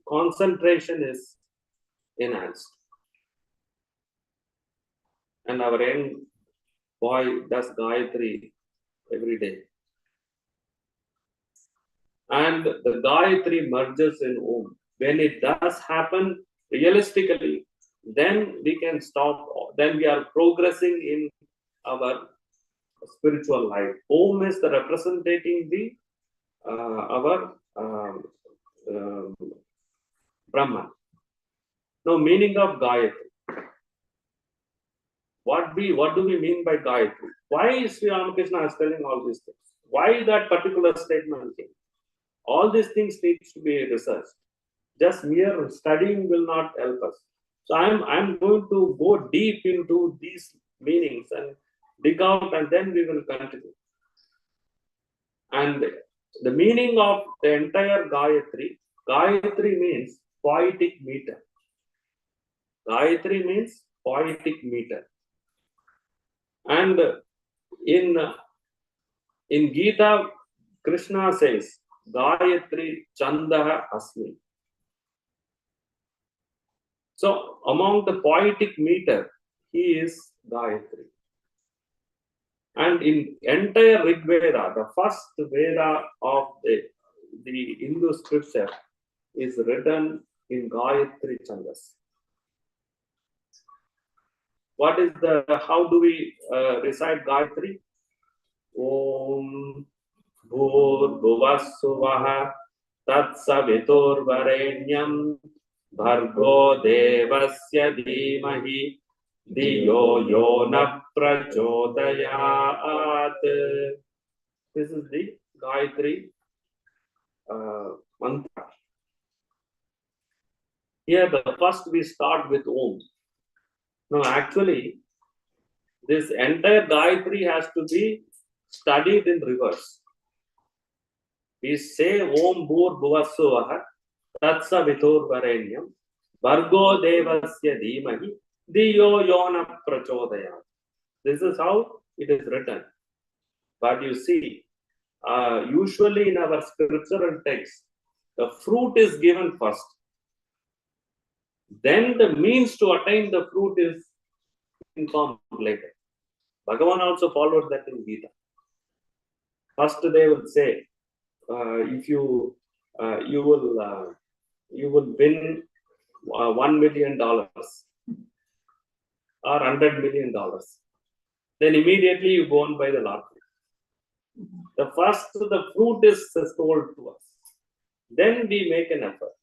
concentration is enhanced. and our young boy does Gayatri every day. And the Gayatri merges in Om. When it does happen realistically, then we can stop, then we are progressing in our spiritual life. Om is the representing the our Brahman. Now, meaning of Gayatri. What do we mean by Gayatri? Why Sri Ramakrishna is telling all these things? Why that particular statement came? All these things needs to be researched. Just mere studying will not help us. So I'm going to go deep into these meanings and dig out, and then we will continue. And the meaning of the entire Gayatri means poetic meter. Gayatri means poetic meter. And in Gita, Krishna says, Gayatri Chandaha Asmi. So among the poetic meter, he is Gayatri. And in entire Rig Veda, the first Veda of the Hindu scripture is written in Gayatri Chandas. How do we recite Gayatri? Om Bhur Bhuvassuvaha Tat Savitur Varenyam Bhargo Devasya Dhimahi Diyo Yona Prachodayat. This is the Gayatri mantra. Here, the first we start with Om. Now, actually, this entire Gayatri has to be studied in reverse. We say Om Bhur Bhuvassuvaha Tatsa Vitur Varenyam Bhargo Devasya Dhimahi Diyo Yona Prachodayat. This is how it is written. But you see, usually in our scriptural text, the fruit is given first. Then the means to attain the fruit is informed later. Bhagavan also followed that in Gita. First they will say, if you will win $1 million or $100 million. Then immediately you go on by the lottery. The fruit is told to us. Then we make an effort.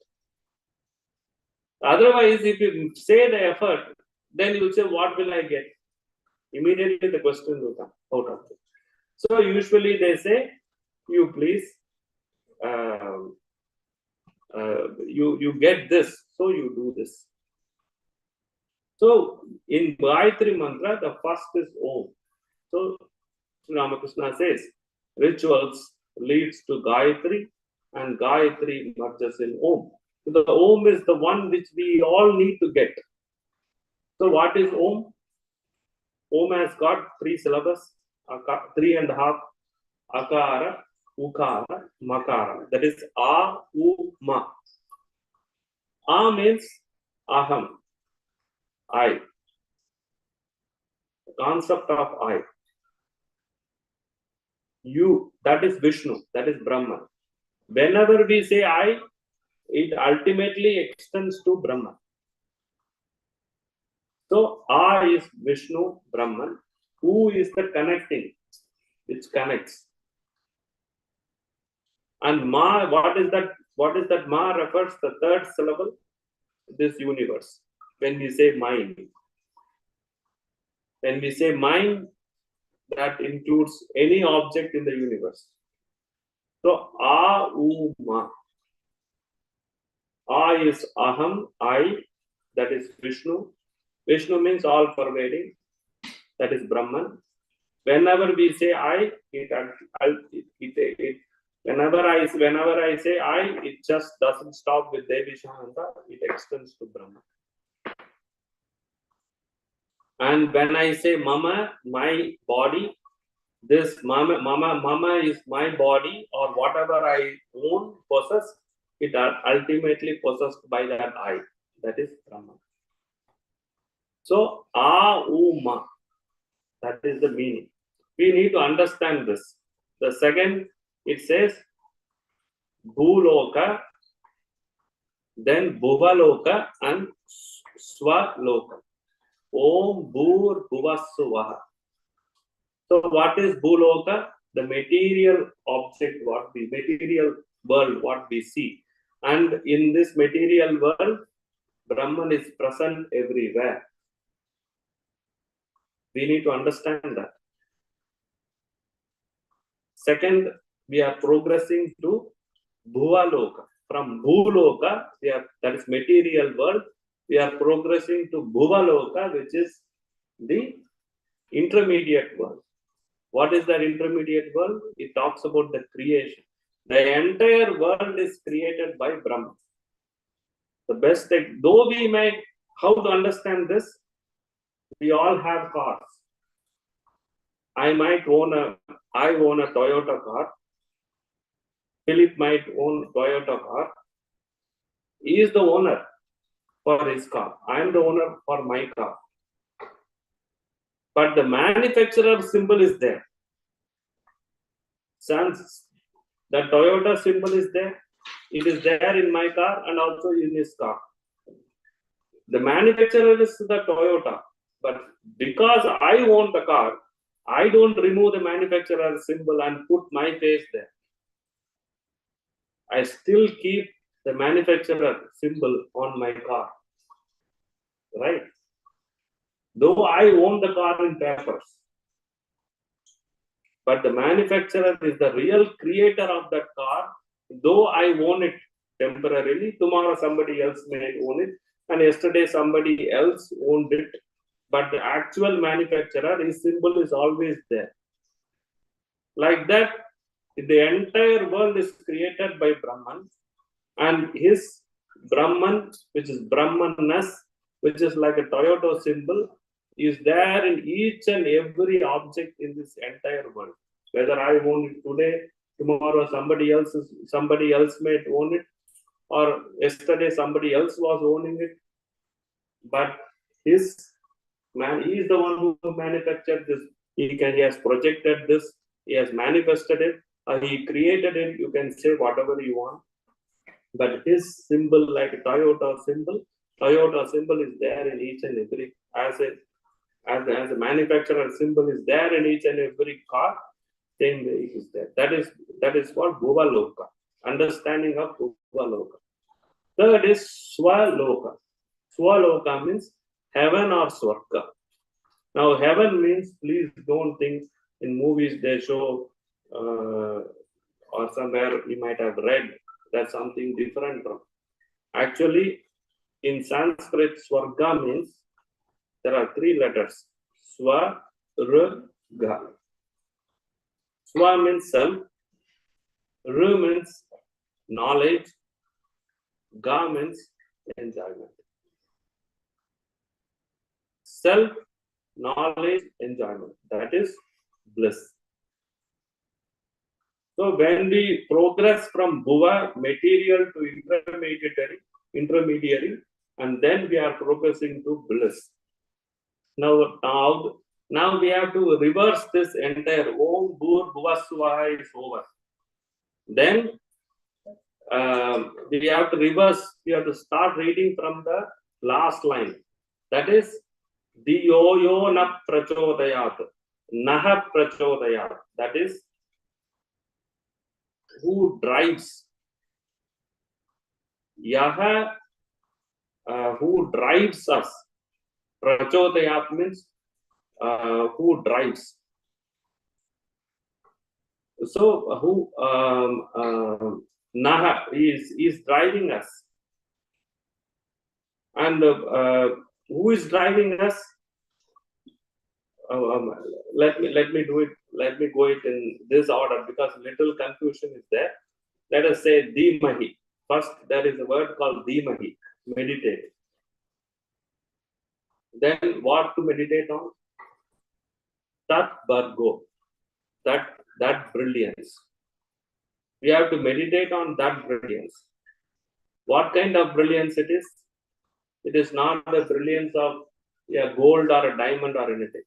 Otherwise, if you say the effort, then you will say, what will I get? Immediately the question will come out of it. So usually they say, you please, you get this, so you do this. So in Gayatri Mantra, the first is Om. So Ramakrishna says, rituals leads to Gayatri, and Gayatri merges in Om. So the Om is the one which we all need to get. So what is Om? Om has got 3 syllables, 3.5, Akara, Ukara, Makara. That is A, U, Ma. A means Aham, I. The concept of I. You, that is Vishnu, that is Brahman. Whenever we say I, it ultimately extends to Brahman. So A is Vishnu, Brahman. U is the connecting, which connects. And Ma, what is that? What is that? Ma refers the 3rd syllable, this universe. When we say mind. When we say mind, that includes any object in the universe. So A, U, Ma. A is Aham, I, that is Vishnu. Vishnu means all pervading, that is Brahman. Whenever we say I, whenever I say I, it just doesn't stop with Devi Shananta, it extends to Brahman. And when I say Mama, my body, this Mama is my body, or whatever I own, possess, it are ultimately possessed by that I, that is Brahman. So A, U, Ma. That is the meaning. We need to understand this. The second, it says Bhuloka, then Bhuvaloka and Swaloka. Om Bhur Bhuvassuvaha. So what is Bhuloka? The material object, material world, what we see. And in this material world, Brahman is present everywhere. We need to understand that. Second, we are progressing to Bhuvaloka. From Bhuloka, that is material world, we are progressing to Bhuvaloka, which is the intermediate world. What is that intermediate world? It talks about the creation. The entire world is created by Brahman. The best thing, though we may, how to understand this? We all have cars. I own a Toyota car. Philip might own a Toyota car. He is the owner for his car. I am the owner for my car. But the manufacturer symbol is there. Since the Toyota symbol is there, it is there in my car and also in his car. The manufacturer is the Toyota, but because I own the car, I don't remove the manufacturer symbol and put my face there. I still keep the manufacturer symbol on my car, right? Though I own the car in papers, but the manufacturer is the real creator of that car. Though I own it temporarily, tomorrow somebody else may own it, and yesterday somebody else owned it. But the actual manufacturer, his symbol is always there. Like that, the entire world is created by Brahman, and his Brahman, which is Brahmanas, which is like a Toyota symbol, is there in each and every object in this entire world. Whether I own it today, tomorrow somebody else may own it, or yesterday somebody else was owning it. But he is the one who manufactured this. He has projected this. He has manifested it. He created it. You can say whatever you want. But his symbol, like a Toyota symbol is there in each and every, as a manufacturer symbol is there in each and every car, same way it is there. That is called Bhuvaloka. Understanding of Bhuvaloka. Third is Swaloka. Swaloka means heaven or Swarga. Now heaven means, please don't think in movies they show or somewhere you might have read that's something different from. Actually, in Sanskrit, Swarga means there are 3 letters. Swa, R, Ga. Swa means self. R means knowledge. Ga means enjoyment. Self, knowledge, enjoyment. That is bliss. So when we progress from Bhuva, material to intermediary, and then we are progressing to bliss. Now we have to reverse this entire Om Bhur Bhuvassuvaha is over. Then we have to reverse, we have to start reading from the last line. That is Diyo yo na prachodayat, naha prachodayat. That is who drives. Yaha, who drives us. Prachodayat means who drives. So who Naha is driving us. And who is driving us? Let me do it. Let me go it in this order because little confusion is there. Let us say Dhimahi. First, there is a word called Dhimahi. Meditate. Then what to meditate on? Tat Bhargo. That brilliance. We have to meditate on that brilliance. What kind of brilliance it is? It is not the brilliance of a gold or a diamond or anything.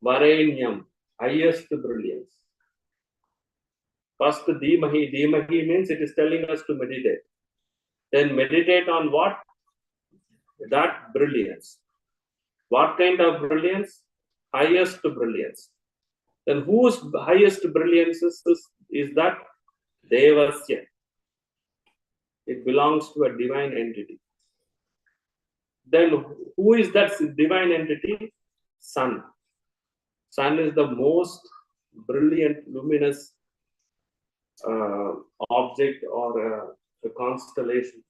Varenyam, highest brilliance. First, Dhimahi. Dhimahi means it is telling us to meditate. Then meditate on what? That brilliance. What kind of brilliance? Highest brilliance. Then whose highest brilliance is that? Devasya. It belongs to a divine entity. Then who is that divine entity? Sun. Sun is the most brilliant, luminous object or a constellation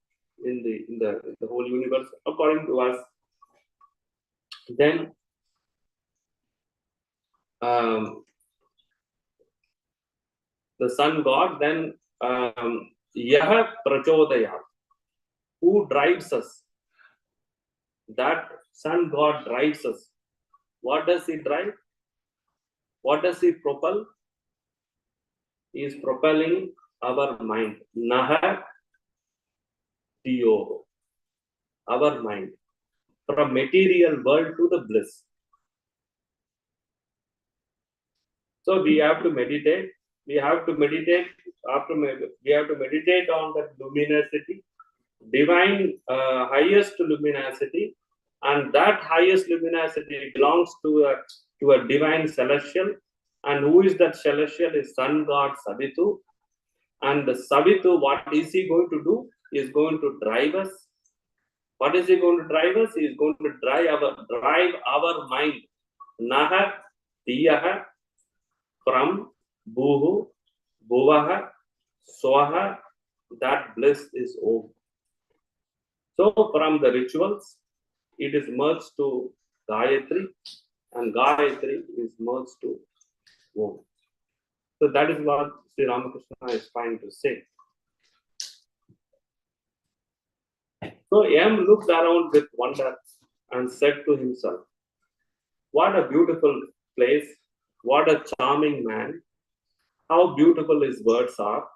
in the whole universe, according to us. Then the sun god, then Yaha Prachodaya, who drives us? That sun god drives us. What does he drive? What does he propel? He is propelling our mind. Naha Diyo, our mind, from material world to the bliss. So we have to meditate. We have to meditate. We have to meditate on that luminosity, divine highest luminosity, and that highest luminosity belongs to a divine celestial. And who is that celestial? Is sun god Savitu. And the Savitu, what is he going to do? He is going to drive us. What is he going to drive us? He is going to drive our mind. Naha Diyaha, from Bhuhu, Bhuvaha, Swaha, that bliss is Om. So from the rituals, it is merged to Gayatri, and Gayatri is merged to Om. So that is what Sri Ramakrishna is trying to say. So M looked around with wonder and said to himself, "What a beautiful place, what a charming man, how beautiful his words are.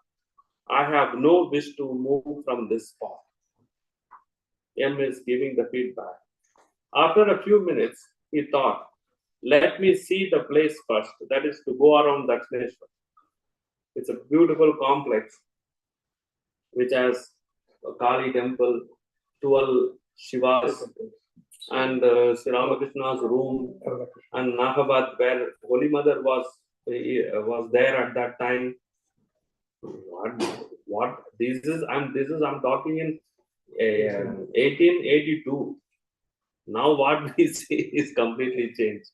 I have no wish to move from this spot." M is giving the feedback. After a few minutes, he thought, "Let me see the place first," that is to go around Dakshineshwar. It's a beautiful complex which has a Kali temple, 12 Shivas, and Sri Ramakrishna's room, and Nahabad, where Holy Mother was there at that time. What this is? I'm talking in 1882. Now what we see is completely changed.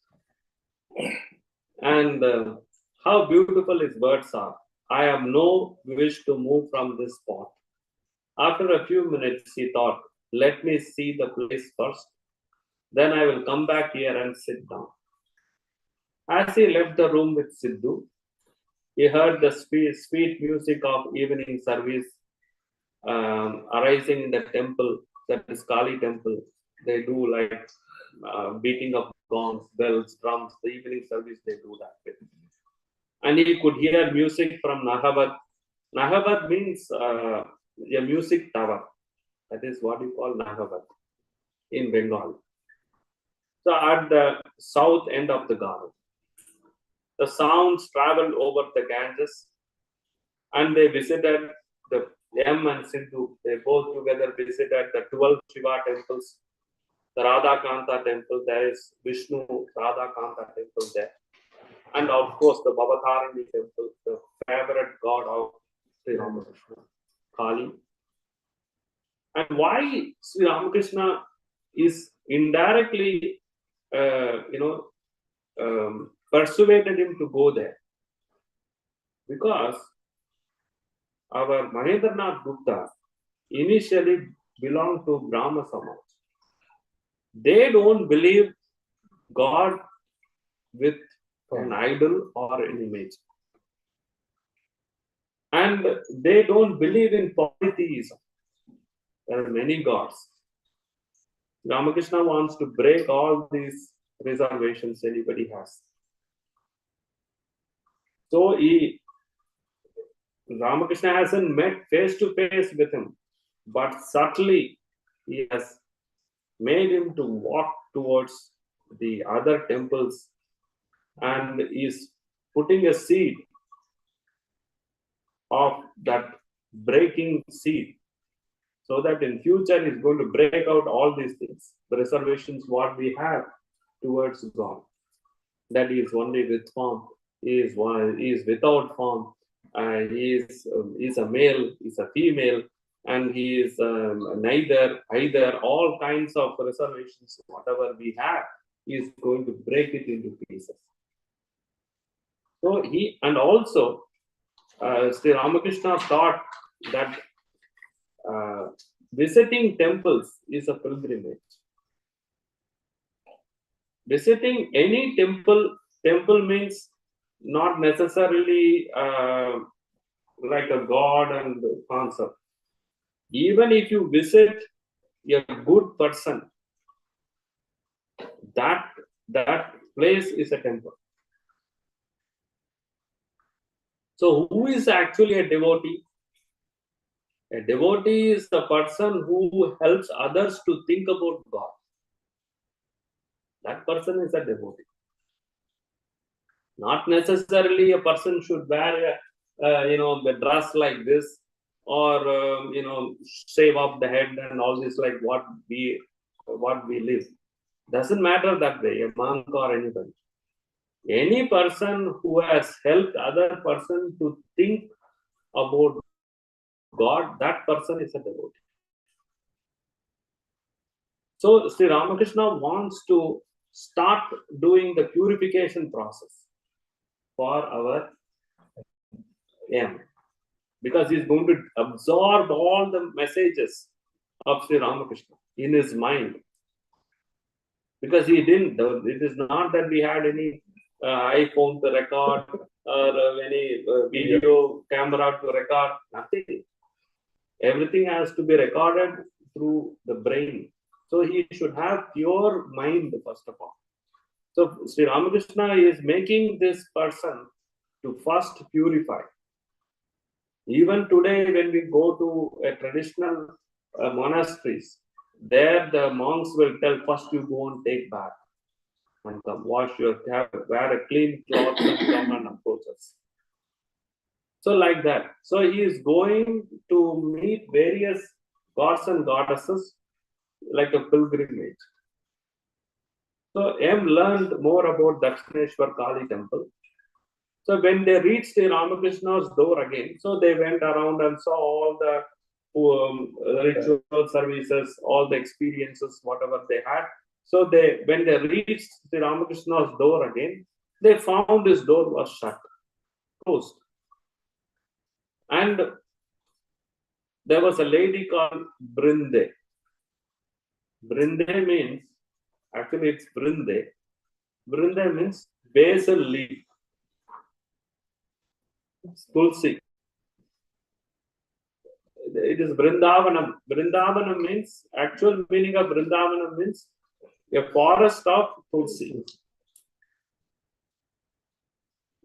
And how beautiful his words are. I have no wish to move from this spot. After a few minutes, he thought, "Let me see the place first. Then I will come back here and sit down." As he left the room with Siddhu, he heard the sweet music of evening service arising in the temple, that is Kali temple. They do like beating of gongs, bells, drums. The evening service, they do that with. And he could hear music from Nahabad. Nahabad means a music tower. That is what you call Nahabad in Bengal. So at the south end of the garden, the sounds traveled over the Ganges, and they visited the M and Sindhu. They both together visited the 12 Shiva temples, the Radhakanta temple. There is Vishnu Radhakanta temple there, and of course the Bhavatarini temple, the favorite god of Sri Ramakrishna, Kali. And why Sri Ramakrishna is indirectly, persuaded him to go there? Because our Mahendranath Gupta initially belonged to Brahma Samaj. They don't believe God with an idol or an image. And they don't believe in polytheism. There are many gods. Ramakrishna wants to break all these reservations anybody has. So Ramakrishna hasn't met face to face with him, but subtly he has made him to walk towards the other temples and is putting a seed of that breaking seed, so that in future is going to break out all these things, the reservations what we have towards God. That he is only with form, he is without form, he is a male, he is a female, and he is neither, either, all kinds of reservations, whatever we have, he is going to break it into pieces. So he, and also Sri Ramakrishna thought that visiting temples is a pilgrimage. Visiting any temple means not necessarily like a god and concept. Even if you visit a good person, that place is a temple. So who is actually a devotee? A devotee is the person who helps others to think about God. That person is a devotee. Not necessarily a person should wear the dress like this, or shave off the head and all this, like what we live. Doesn't matter that way, a monk or anybody. Any person who has helped other person to think about God, that person is a devotee. So Sri Ramakrishna wants to start doing the purification process for our aim, because he's going to absorb all the messages of Sri Ramakrishna in his mind. Because he didn't, it is not that we had any iPhone to record or any video camera to record, nothing. Everything has to be recorded through the brain. So he should have pure mind first of all. So Sri Ramakrishna is making this person to first purify. Even today, when we go to a traditional monasteries, there the monks will tell, first you go and take bath and come wash your hair, wear a clean cloth and come and approach us. So like that. So he is going to meet various gods and goddesses like a pilgrimage. So M learned more about Dakshineshwar Kali temple. So when they reached Sri Ramakrishna's door again, so they went around and saw all the ritual services, all the experiences, whatever they had. So when they reached Sri Ramakrishna's door again, they found his door was shut, closed. And there was a lady called Brinde. Brinde means, actually it's Brinde. Brinde means basil leaf. Tulsi. It is Vrindavanam. Vrindavanam means, actual meaning of Vrindavanam means a forest of Tulsi.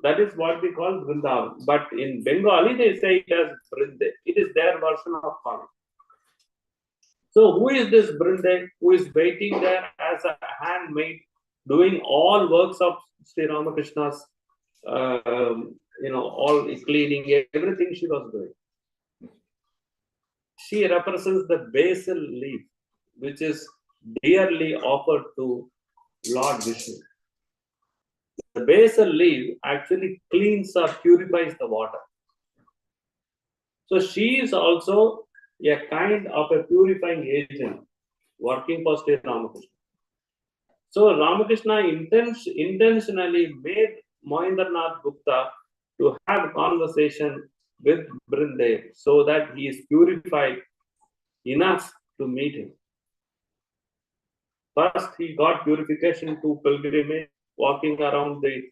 That is what we call Vrindavan. But in Bengali, they say it as Brinde. It is their version of Kali. So who is this Brinde who is waiting there as a handmaid, doing all works of Sri Ramakrishna's, all cleaning, everything she was doing. She represents the basil leaf, which is dearly offered to Lord Vishnu. The basil leaf actually cleans or purifies the water. So she is also a kind of a purifying agent working for Sri Ramakrishna. So Ramakrishna intentionally made Mohindernath Gupta to have a conversation with Brinde so that he is purified enough to meet him. First, he got purification to pilgrimage, walking around the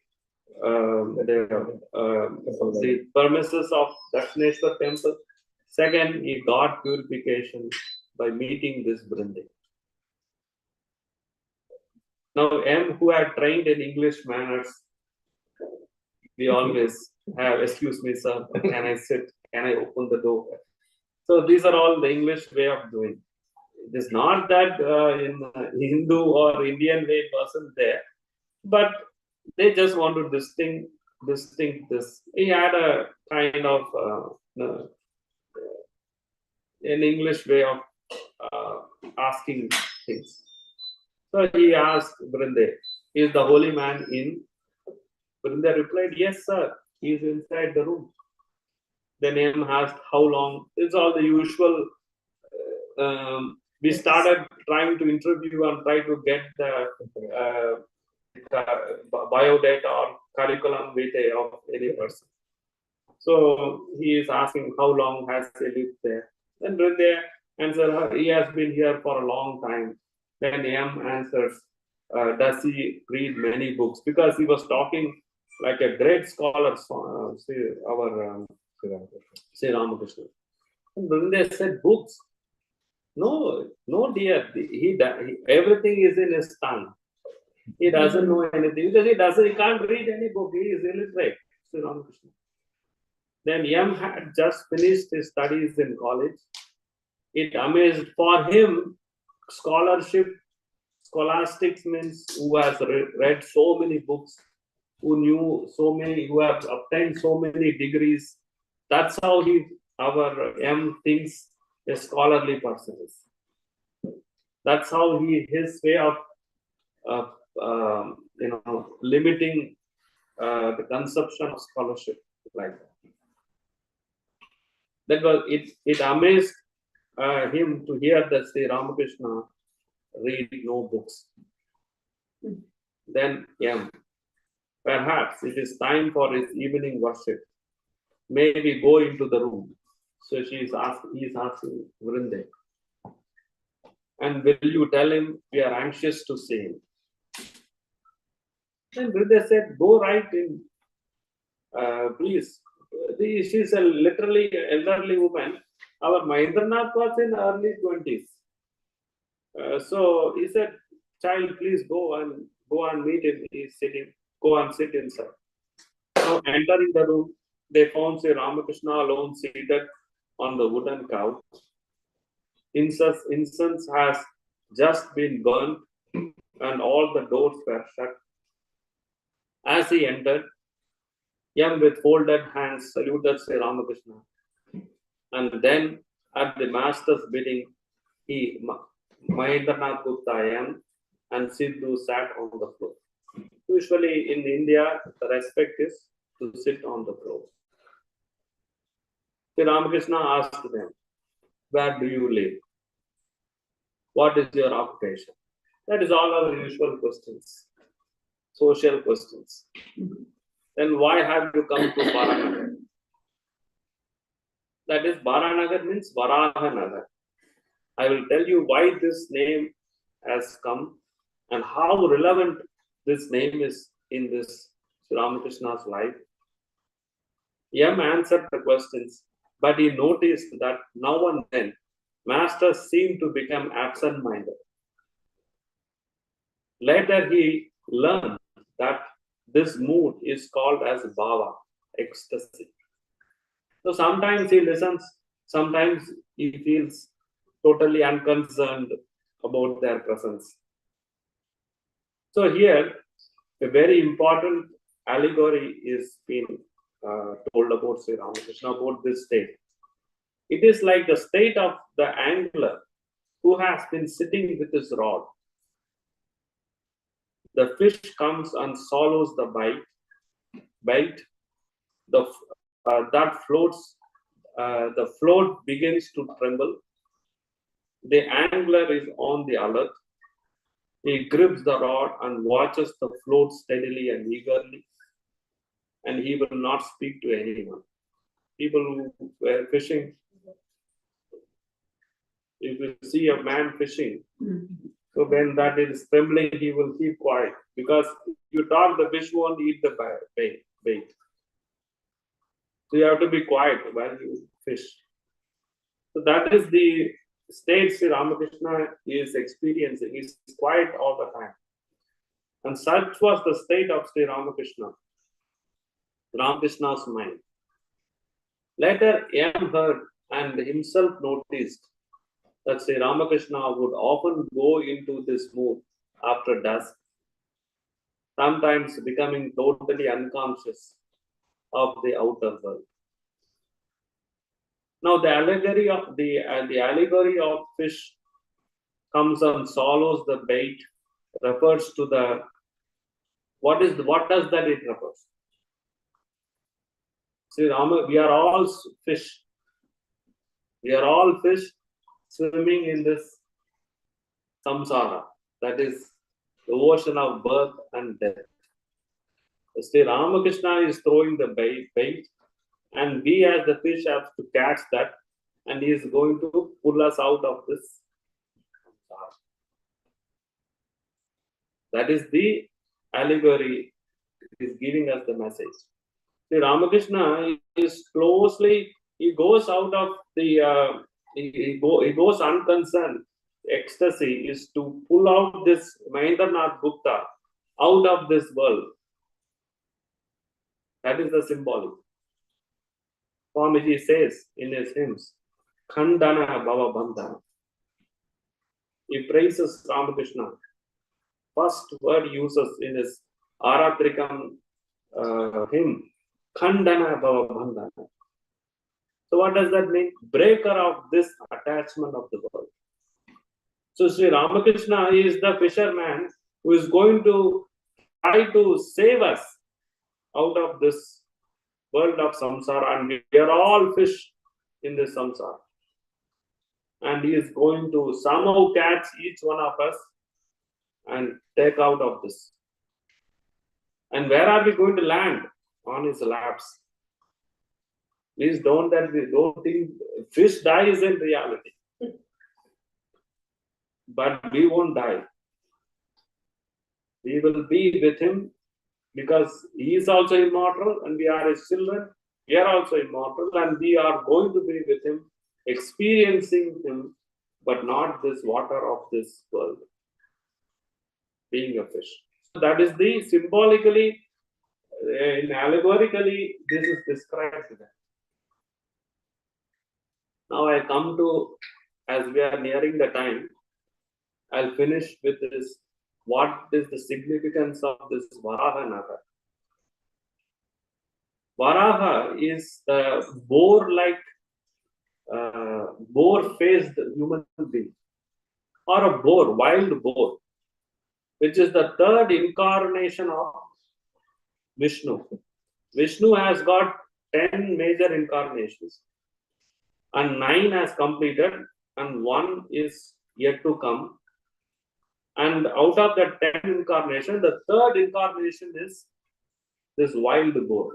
premises of Dakshineshwar temple. Second, he got purification by meeting this Brinde. Now, M, who had trained in English manners, we always have, excuse me, sir, can I sit? Can I open the door? So these are all the English way of doing. It is not that in Hindu or Indian way person there, but They just want to distinct this. He had a kind of an English way of asking things. So he asked Brinde, "Is the holy man in?" Brinde replied, "Yes, sir. He is inside the room." Then M asked, "How long?" It's all the usual. We started trying to interview and try to get the biodata or curriculum vitae of any person. So he is asking, "How long has he lived there?" Then Brinde answered, "He has been here for a long time." Then M answers, "Does he read many books?" Because he was talking like a great scholar, our Sri Ramakrishna. And Brinde said, "Books? No, no, dear. Everything is in his tongue. He doesn't know anything because he can't read any book. He is illiterate." Sri Ramakrishna. Then M had just finished his studies in college. It amazed for him scholastics means who has read so many books, who knew so many, who have obtained so many degrees. That's how our M thinks a scholarly person is. That's how his way of limiting the conception of scholarship like that. That was it amazed him to hear that Sri Ramakrishna read no books. Then perhaps it is time for his evening worship. Maybe go into the room. So he is asking Vrinde. And will you tell him we are anxious to see him? Then Vrinde said, "Go right in, please." She's a literally elderly woman. Our Mahendranath was in early 20s. So he said, "Child, please go and meet him. He's sitting. Go and sit inside." Now entering the room, they found Sri Ramakrishna alone seated on the wooden couch. Incense has just been burnt and all the doors were shut. As he entered, M with folded hands saluted Sri Ramakrishna. And then at the master's bidding, Mahendranath Gupta M and Sidhu sat on the floor. Usually in India, the respect is to sit on the floor. Sri Ramakrishna asked them, "Where do you live? What is your occupation?" That is all our usual questions, social questions. Then why have you come to Varanagar? That is, Varanagar means Varahanagar. I will tell you why this name has come and how relevant this name is in this Sri Ramakrishna's life. M answered the questions, but he noticed that now and then masters seemed to become absent-minded. Later he learned that this mood is called as bhava, ecstasy. So sometimes he listens, sometimes he feels totally unconcerned about their presence. So here, a very important allegory is being told about Sri Ramakrishna, about this state. It is like the state of the angler who has been sitting with his rod. The fish comes and swallows the bait. That floats. The float begins to tremble. The angler is on the alert. He grips the rod and watches the float steadily and eagerly, and he will not speak to anyone. People who were fishing, if you see a man fishing, so when that is trembling, he will keep quiet, because if you talk, the fish won't eat the bait. So you have to be quiet while you fish. So that is the state Sri Ramakrishna is experiencing. He's quiet all the time. And such was the state of Sri Ramakrishna, Ramakrishna's mind. Later, M heard and himself noticed that Sri Ramakrishna would often go into this mood after dusk. sometimes becoming totally unconscious of the outer world. Now the allegory of the allegory of fish comes and swallows the bait, refers to the what does that it refers? See, Rama, we are all fish. We are all fish swimming in this samsara, that is the ocean of birth and death. Sri Ramakrishna is throwing the bait, and we as the fish have to catch that, and he is going to pull us out of this samsara. That is the allegory. It is giving us the message. Sri Ramakrishna is closely, he goes out of the, he goes unconcerned. Ecstasy is to pull out this Mahendranath Gupta out of this world. That is the symbolic. Swamiji says in his hymns, Khandana Bhava Bandhana. He praises Ramakrishna. First word he uses in his Aratrikam hymn, Khandana Bhava Bandhana. So what does that mean? Breaker of this attachment of the world. So Sri Ramakrishna is the fisherman who is going to try to save us out of this world of samsara, and we are all fish in this samsara. And he is going to somehow catch each one of us and take out of this. And where are we going to land? On his laps. Please don't think fish dies in reality. But we won't die. We will be with him because he is also immortal and we are his children. We are also immortal and we are going to be with him, experiencing him, but not this water of this world. Being a fish. So that is the symbolically, in allegorically, this is described there. Now I come to, as we are nearing the time, I'll finish with this. What is the significance of this Varaha Naga? Varaha is the boar-like, boar-faced human being, or a boar, wild boar, which is the third incarnation of Vishnu. Vishnu has got 10 major incarnations, and 9 has completed, and 1 is yet to come. And out of that 10 incarnation, the third incarnation is this wild boar.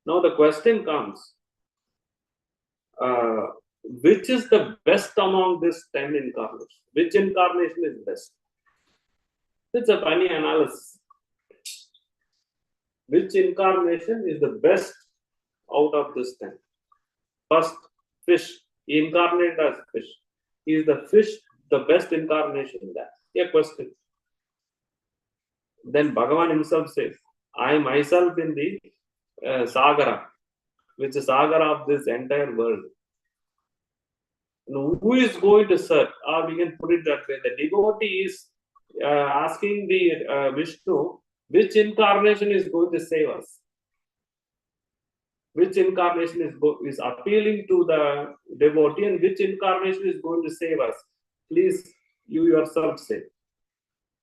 Now the question comes, which is the best among these 10 incarnations? Which incarnation is best? It's a funny analysis. Which incarnation is the best out of this 10? First, fish. He incarnated as fish. Is the fish the best incarnation in that? A question. Then Bhagavan himself says, I myself in the Sagara, which is Sagara of this entire world. Now, who is going to serve? Or we can put it that way. The devotee is asking the Vishnu, which incarnation is going to save us? Which incarnation is appealing to the devotee, and which incarnation is going to save us? Please, you yourself say.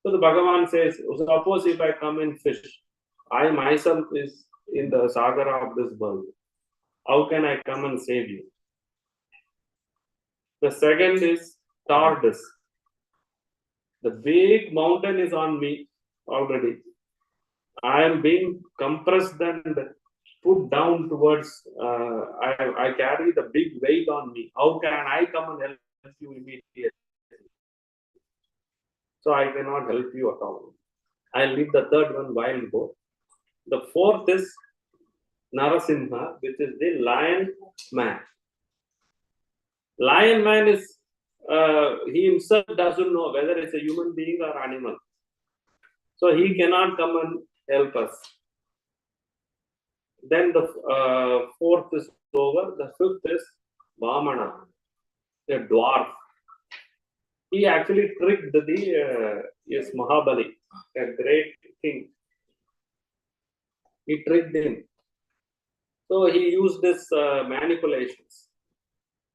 So the Bhagavan says, suppose if I come in fish, I myself is in the Sagara of this world. How can I come and save you? The second is tortoise. The big mountain is on me already. I am being compressed and put down towards, I carry the big weight on me. How can I come and help you immediately? So I cannot help you at all. I'll leave the third one, wild boar. The fourth is Narasimha, which is the lion man. Lion man is, he himself doesn't know whether it's a human being or animal. So he cannot come and help us. Then the fourth is over. The fifth is Vamana, a dwarf. He actually tricked the Mahabali. a great king. He tricked him. So he used this manipulations.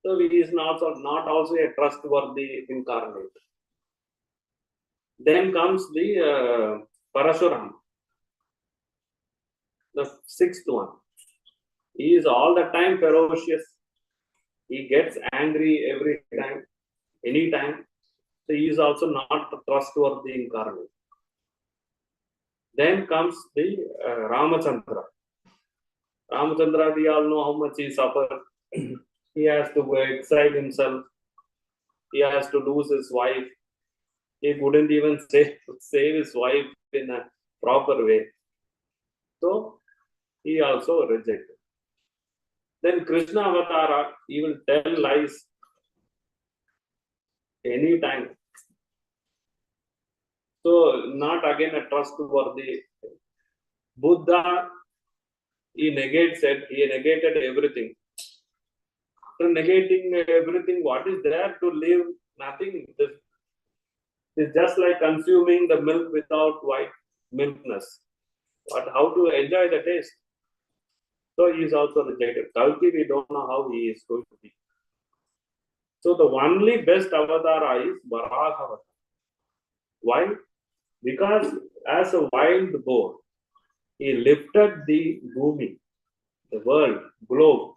So he is not also a trustworthy incarnate. Then comes the Parashuram, the sixth one. He is all the time ferocious. He gets angry every time, anytime. So he is also not a trustworthy incarnate. Then comes the Ramachandra. Ramachandra, we all know how much he suffered. He has to exile himself. He has to lose his wife. He couldn't even save his wife in a proper way. So he also rejected. Then Krishna Avatara, he will tell lies anytime. So not again a trustworthy. Buddha, he negated everything. After negating everything, what is there to live? Nothing. It's just like consuming the milk without white milkness. But how to enjoy the taste? So he is also rejected. Kalki, we don't know how he is going to be. So the only best avatara is Varaha Avatara. Why? Because as a wild boar, he lifted the bhumi, the world, globe,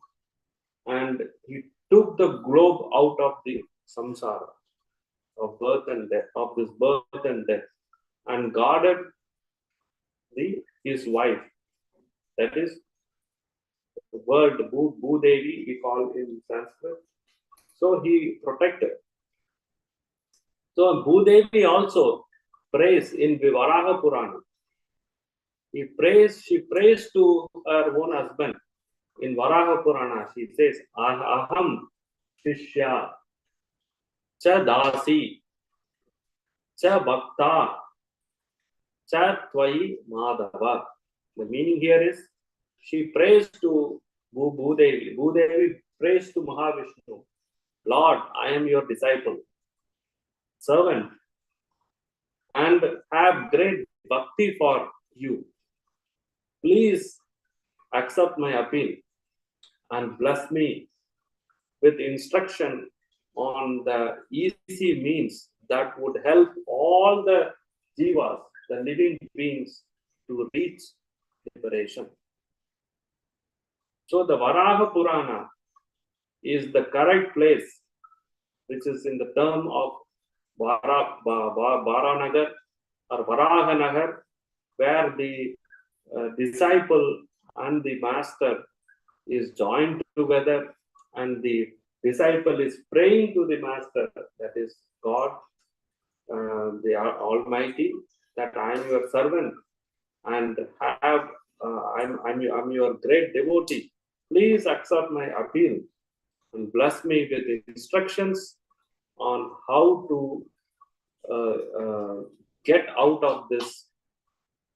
and he took the globe out of the samsara of birth and death, of this birth and death, and guarded his wife. That is the word Bhudevi, we call in Sanskrit. So he protected. So Bhudevi also prays in Vivaraha Purana. She prays to her own husband. In Varaha Purana, she says, Aham Shishya Cha Dasi Cha Bhakta Cha Tvai Madhava. The meaning here is, she prays to Bhudevi. Bhudevi prays to Mahavishnu. Lord, I am your disciple, servant, and have great bhakti for you. Please accept my appeal and bless me with instruction on the easy means that would help all the jivas, the living beings, to reach liberation. So the Varaha Purana is the correct place, which is in the term of Varanagar or Varahanagar, where the disciple and the master is joined together, and the disciple is praying to the master, that is God, the Almighty, that I am your servant and I'm your great devotee. Please accept my appeal and bless me with instructions on how to get out of this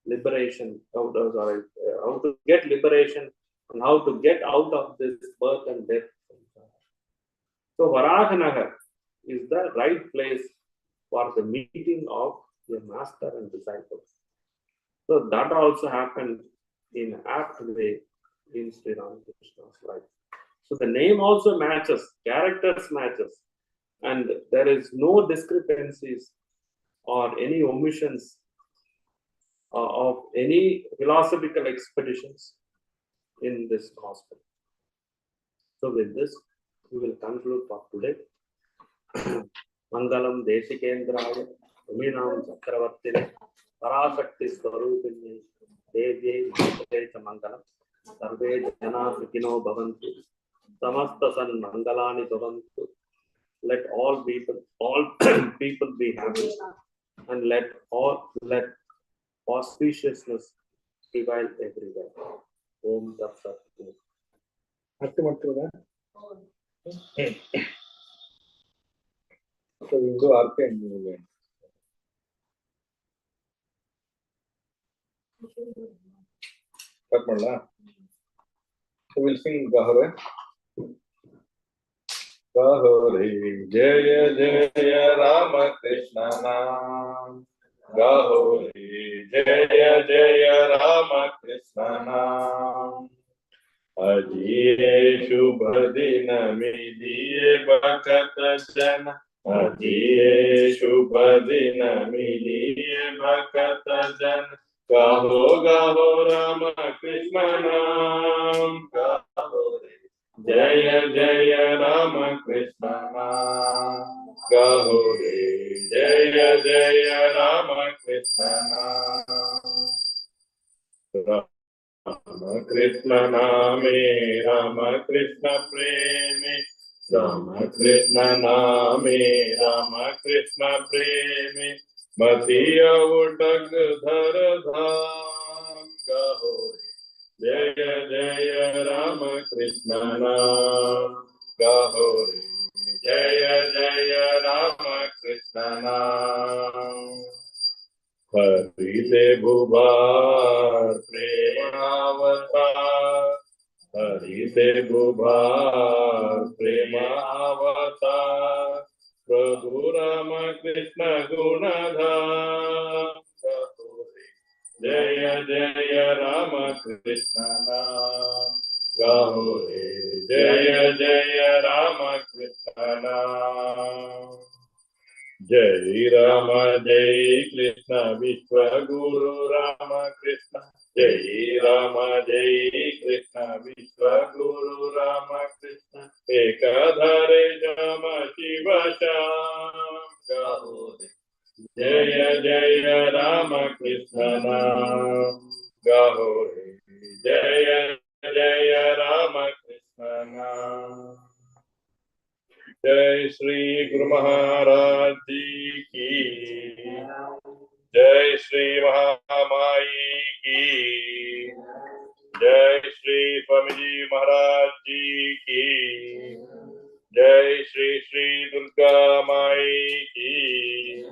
liberation, how to get liberation and how to get out of this birth and death. So Varahanagar is the right place for the meeting of your master and disciples. So that also happened in apt way in Sri Ramakrishna's life. So the name also matches, characters matches, and there is no discrepancies or any omissions of any philosophical expeditions in this gospel. So with this, we will conclude for today. Mangalam Deshikendraya, Uminam Chakravartine, Parashakti Swarupini, Devye Mangalam, Mangalam, Sarve Jana Sukino Bhavantu, Samasta San Mangalani Bhavantu. Let all people be happy, and let auspiciousness prevail everywhere. Om Tat Sat.
So we'll do RK and we will end. Cut madla. So we'll sing Gahare. Gahare Jaya Jaya Rama Krishna Nam. गाहो रे जय जय राम कृष्ण नाम अजिए शुभ दिन मिलिए भगत जन अजिए शुभ दिन मिलिए भगत जन गाहो गाहो राम कृष्ण नाम गाहो रे जय जय राम कृष्ण नाम गाहो रे जय जय राम कृष्ण नाम राम कृष्ण नामे राम कृष्ण प्रेमे राम कृष्ण नामे राम कृष्ण प्रेमे मतिय उटक धर धाम गाहो जय जय राम कृष्ण नाम गाहो रे जय जय राम कृष्ण नाम हरि से भुभार प्रेमावतार हरि से भुभार प्रेमावतार प्रभु राम कृष्ण गुणधाम जय जय राम कृष्ण नाम गाहो रे जय जय राम कृष्ण नाम जय राम जय कृष्ण विश्व गुरु राम कृष्ण जय राम जय कृष्ण विश्व गुरु राम कृष्ण एकाधारे राम शिव श्याम गाहो जय जय राम कृष्ण नाम गाहो रे जय जय राम कृष्ण नाम जय श्री गुरु महाराज जी की जय श्री महामाई की जय श्री स्वामी जी महाराज जी की जय श्री श्री दुर्गा माई की